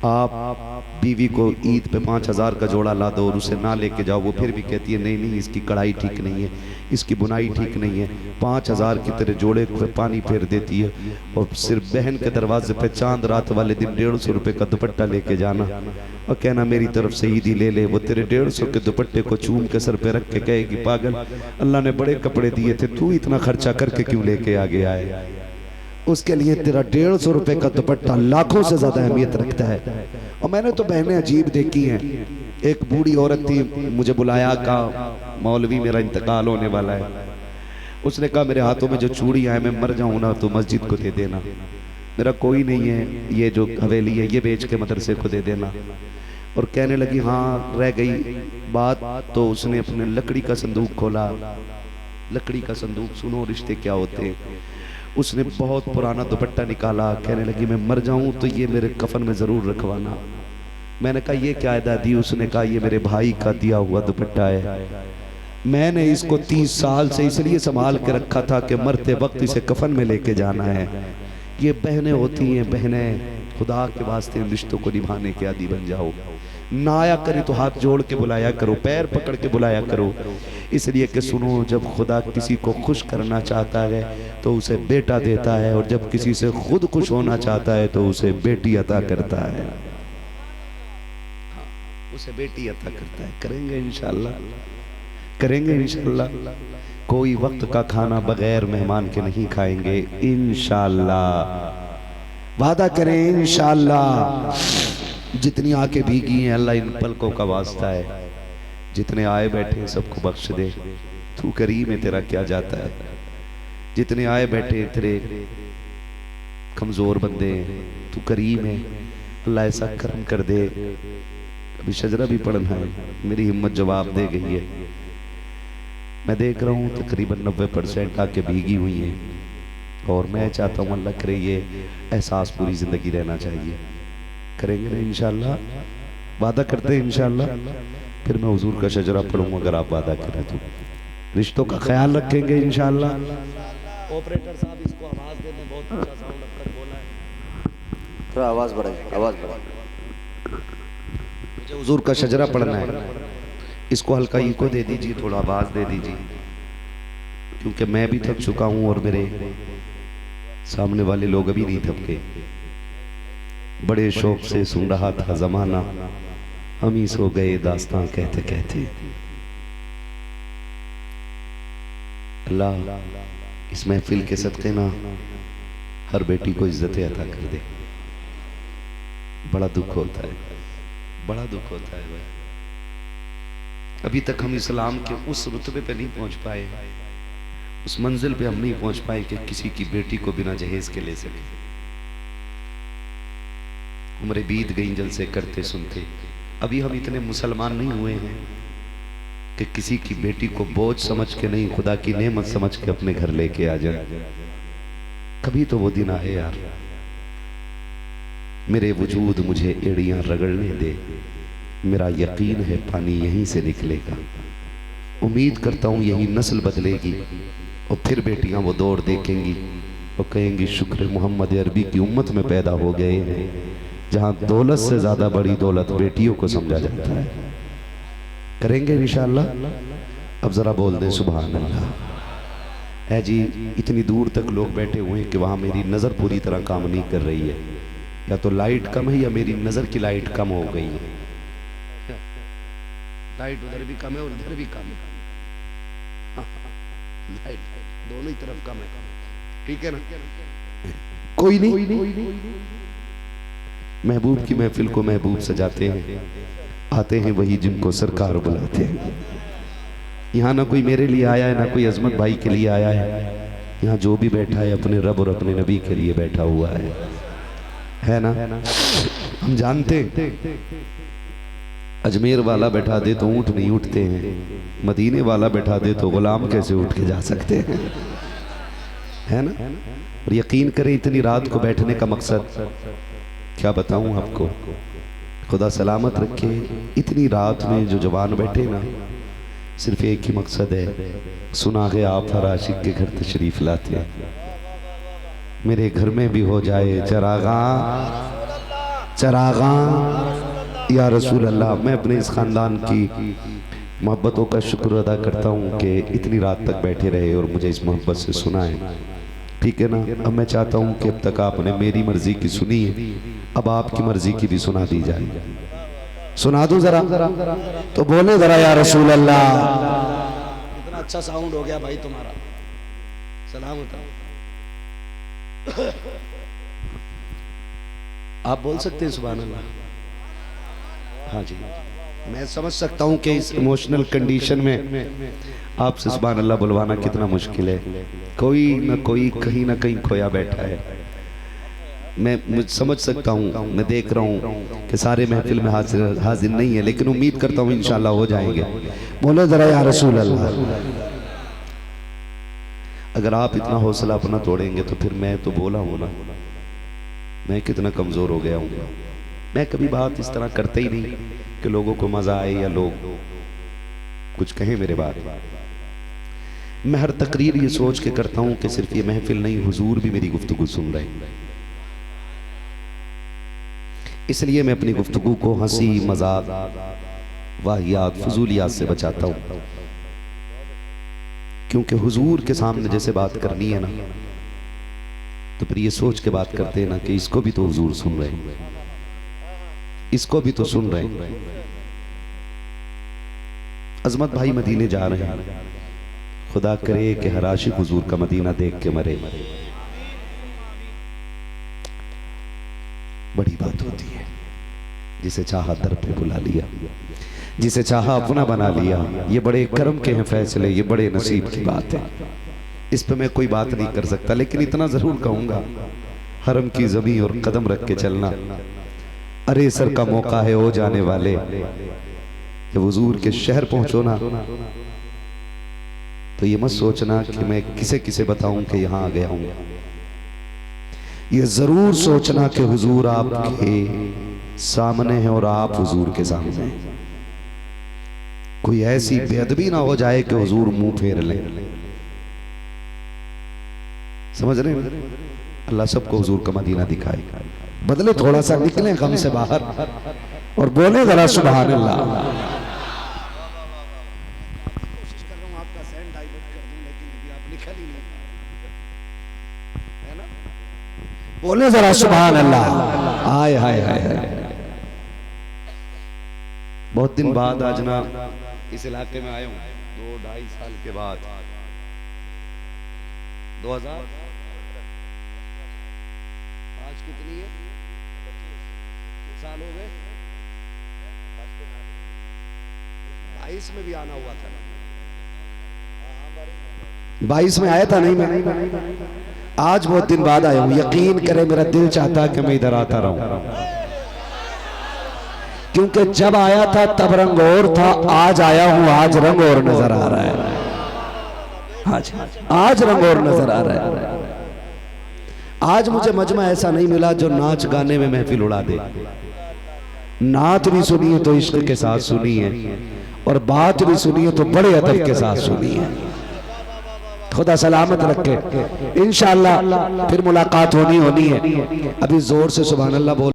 आप बीवी को ईद पे 5000 का जोड़ा ला दो और उसे ना लेके जाओ, वो फिर भी कहती है नहीं नहीं इसकी कढ़ाई ठीक नहीं है, इसकी बुनाई ठीक नहीं है। 5000 की तेरे जोड़े पे पानी फेर देती है और सिर्फ बहन के दरवाजे पे चांद रात वाले दिन 150 रुपए का दुपट्टा लेके जाना और कहना मेरी तरफ से ईदी ले ले। वो तेरे 150 के दुपट्टे को चूम के सर पे रख के कहेगी पागल, अल्लाह ने बड़े कपड़े दिए थे, तू इतना खर्चा करके क्यों लेके आ गया है। उसके लिए तेरा 150 रुपए का दुपट्टा लाखों से ज्यादा अहमियत रखता है। और मैंने तो बहनें अजीब देखी हैं। एक बूढ़ी औरत थी, मुझे बुलाया, कहा मौलवी मेरा इंतकाल होने वाला है। उसने कहा मेरे हाथों में जो चूड़ियां हैं मैं मर जाऊं ना तो मस्जिद को दे देना, मेरा कोई नहीं है, ये जो हवेली है ये बेच के मदरसे को दे देना। और कहने लगी हाँ रह गई बात, तो उसने अपने लकड़ी का संदूक खोला। लकड़ी का संदूक, सुनो रिश्ते क्या होते हैं। उसने बहुत पुराना दुपट्टा निकाला, कहने लगी मैं मर जाऊं तो ये मेरे कफन में जरूर रखवाना। मैंने कहा ये क्या है दादी? उसने कहा ये मेरे भाई का दिया हुआ दुपट्टा है, मैंने इसको 30 साल से इसलिए संभाल के रखा था कि मरते वक्त इसे कफन में लेके जाना है। ये बहनें होती हैं, बहनें खुदा के वास्ते इन रिश्तों को निभाने के आदी बन जाओ। ना आया करे तो हाथ जोड़ के बुलाया करो, पैर पकड़ के बुलाया करो, इसलिए कि सुनो जब खुदा किसी को खुश करना चाहता है तो उसे बेटा देता है, और जब किसी से खुद खुश होना चाहता है तो उसे बेटी अता करता है। उसे बेटी अता करता है। करेंगे इंशाल्लाह, करेंगे इंशाल्लाह। कोई वक्त का खाना बगैर मेहमान के नहीं खाएंगे इंशाल्लाह। वादा करें इंशाल्लाह। जितनी आंखें भीगी हैं अल्लाह इन पलकों का वास्ता है, जितने आए बैठे हैं सबको बख्श दे, तू करीम है तेरा क्या जाता है। जितने आए बैठे तेरे कमजोर बंदे हैं, तू करीम है, अल्लाह ऐसा करम कर दे। अभी शजरा भी पढ़ना है, मेरी हिम्मत जवाब दे गई है। मैं देख रहा हूँ तकरीबन 90% आके भीगी हुई हैं, और मैं चाहता हूँ अल्लाह करे ये एहसास पूरी जिंदगी रहना चाहिए। करेंगे ना इंशाल्लाह, वादा करते हैं इंशाल्लाह। फिर मैं हुजूर का शजरा पढ़ूंगा अगर आप वादा करें तो। रिश्तों का ख्याल रखेंगे इंशाल्लाह। ऑपरेटर साहब इसको आवाज दे दें, बहुत अच्छा साउंड अब तक बोला है। थोड़ा आवाज बढ़ाइए, आवाज बढ़ाइए। मुझे हुजूर का शजरा पढ़ना है, इसको हल्का इको दे दीजिए, थोड़ा आवाज दे दीजिए, क्योंकि मैं भी थक चुका हूं और मेरे सामने वाले लोग अभी नहीं थके। बड़े शौक से सुन रहा था जमाना, हम ही सो गए दास्तां कहते कहते। अल्लाह इस महफिल के सदक़े ना हर बेटी को इज्जत अता कर दे। बड़ा दुख होता है, बड़ा दुख होता है भाई। अभी तक हम इस्लाम के उस रुतबे पे नहीं पहुंच पाए, उस मंजिल पे हम नहीं पहुंच पाए कि किसी की बेटी को बिना जहेज के ले सके। उम्र बीत गई जलसे करते सुनते, अभी हम इतने मुसलमान नहीं हुए हैं कि किसी की बेटी को बोझ समझ के नहीं, खुदा की नेमत समझ के अपने घर लेके आ जाए। कभी तो वो दिन आए यार, मेरे वजूद मुझे एड़ियां रगड़ने दे, मेरा यकीन है पानी यहीं से निकलेगा। उम्मीद करता हूं यही नस्ल बदलेगी और फिर बेटियां वो दौड़ देखेंगी और कहेंगी शुक्र मोहम्मद अरबी की उम्मत में पैदा हो गए हैं, जहां दौलत से ज्यादा बड़ी दौलत बेटियों को समझा जाता है। करेंगे इंशाअल्लाह। अब जरा बोल दें सुभान अल्लाह। है जी, इतनी दूर तक लोग बैठे हुए हैं कि वहां मेरी नजर पूरी तरह काम नहीं कर रही है, या तो लाइट कम है या मेरी नजर की लाइट कम हो गई है। लाइट उधर भी कम है और इधर भी कम है, लाइट दोनों ही तरफ कम है, ठीक है ना? कोई नहीं, महबूब की महफिल को महबूब सजाते हैं, आते हैं वही जिनको सरकार बुलाते हैं। यहाँ ना कोई मेरे लिए आया है ना कोई अजमत भाई के लिए आया है, यहाँ जो भी बैठा है अपने रब और अपने नबी के लिए बैठा हुआ है ना? हम जानते अजमेर वाला बैठा दे तो ऊंट नहीं उठते हैं, मदीने वाला बैठा दे तो गुलाम कैसे उठ के जा सकते हैं, है ना? और यकीन करें इतनी रात को बैठने का मकसद क्या बताऊं आपको, खुदा सलामत रखे। इतनी रात में जो जवान बैठे ना, सिर्फ एक ही मकसद है, सुना है आप हर आशिक के घर तशरीफ लाते हैं, मेरे घर में भी हो जाए चरागा चरागा या रसूल अल्लाह। मैं अपने इस खानदान की मोहब्बतों का शुक्र अदा करता हूँ कि इतनी रात तक बैठे रहे और मुझे इस मोहब्बत से सुना है, ठीक है ना? अब मैं चाहता हूँ कि अब तक आपने मेरी मर्जी की सुनी है, अब आपकी मर्जी की भी सुना दी जाए। सुना दो जरा, तो बोले जरा या रसूल अल्लाह। इतना अच्छा साउंड हो गया भाई तुम्हारा, सलाम होता। आप बोल सकते हैं सुभान अल्लाह? हाँ जी, मैं समझ सकता हूँ कि इस इमोशनल कंडीशन में आपसे सुभान अल्लाह बुलवाना कितना मुश्किल है। कोई ना कोई कहीं ना कहीं खोया बैठा है, मैं समझ सकता हूँ, मैं देख रहा हूँ कि सारे महफिल में हाजिर नहीं है, लेकिन उम्मीद करता हूँ इंशाल्लाह हो जाएंगे। बोलो जरा या रसूल अल्लाह। अगर आप इतना हौसला अपना तोड़ेंगे तो फिर मैं तो बोला हूँ ना, मैं कितना कमजोर हो गया हूँ। मैं कभी बात इस तरह करते ही नहीं कि लोगों को मजा आए या लोग कुछ कहें मेरे बारे में। मैं हर तकरीर ये सोच के करता हूँ कि सिर्फ ये महफिल नहीं, हुजूर भी मेरी गुफ्तगू सुन रहे हैं। इसलिए मैं अपनी गुफ्तगू को हंसी मजाक वाहियात फजूलियात से बचाता हूँ, क्योंकि हुजूर के सामने जैसे बात करनी है ना, तो फिर ये सोच के बात करते हैं ना कि इसको भी तो हुजूर सुन रहे हैं, इसको भी तो सुन रहे हैं। अजमत भाई मदीने जा रहे हैं, खुदा करे कि हर आशिक हुजूर का मदीना देख के मरे। बड़ी बात होती है, जिसे चाहा दर पे बुला लिया, जिसे चाहा अपना बना लिया। ये बड़े कर्म के हैं फैसले, ये बड़े नसीब की बात है, इस पे मैं कोई बात नहीं कर सकता। लेकिन इतना जरूर कहूंगा, हरम की जमीन और कदम रख के चलना। अरे सर का मौका है ओ जाने वाले, जब हुजूर के शहर पहुंचो ना, तो ये मत सोचना कि मैं किसे किसे बताऊं कि यहां आ गया हूं। ये जरूर सोचना कि हुजूर आपके सामने हैं और आप हुजूर के सामने हैं। कोई ऐसी बेअदबी ना हो जाए कि हुजूर मुंह फेर लें। समझ रहे हैं? अल्लाह सबको हुजूर का मदीना दिखाए, बदले थोड़ा सा निकले गम से बाहर और बोले जरा सुभान अल्लाह। कोशिश कर रहा हूँ आपका सेंड डाइवर्ट कर दूं, लेकिन अभी आप निकल ही नहीं है ना। बोले जरा सुभान अल्लाह। हाय हाय हाय हाय। बहुत दिन बाद आज ना इस इलाके में आया हूँ, 2-2.5 साल के बाद। 2000 आज कितनी है? साल हो गए? 22 में भी आना हुआ था। 22 में आया था नहीं मैं। आज बहुत दिन बाद आया हूँ। यकीन करे मेरा दिल चाहता है कि मैं इधर आता रहूं, क्योंकि जब आया था तब रंग और था, आज आया हूं आज रंग और नजर आ रहा है। आज रंग और नजर आ रहा है। आज मुझे मजमा ऐसा नहीं मिला जो नाच गाने में महफिल उड़ा दे। नात भी सुनी है तो इश्क के साथ सुनी है, और बात भी सुनी है तो बड़े अदब के साथ सुनी है। खुदा सलामत रखे। इंशाअल्लाह फिर मुलाकात होनी है। अभी जोर से सुभान अल्लाह बोल।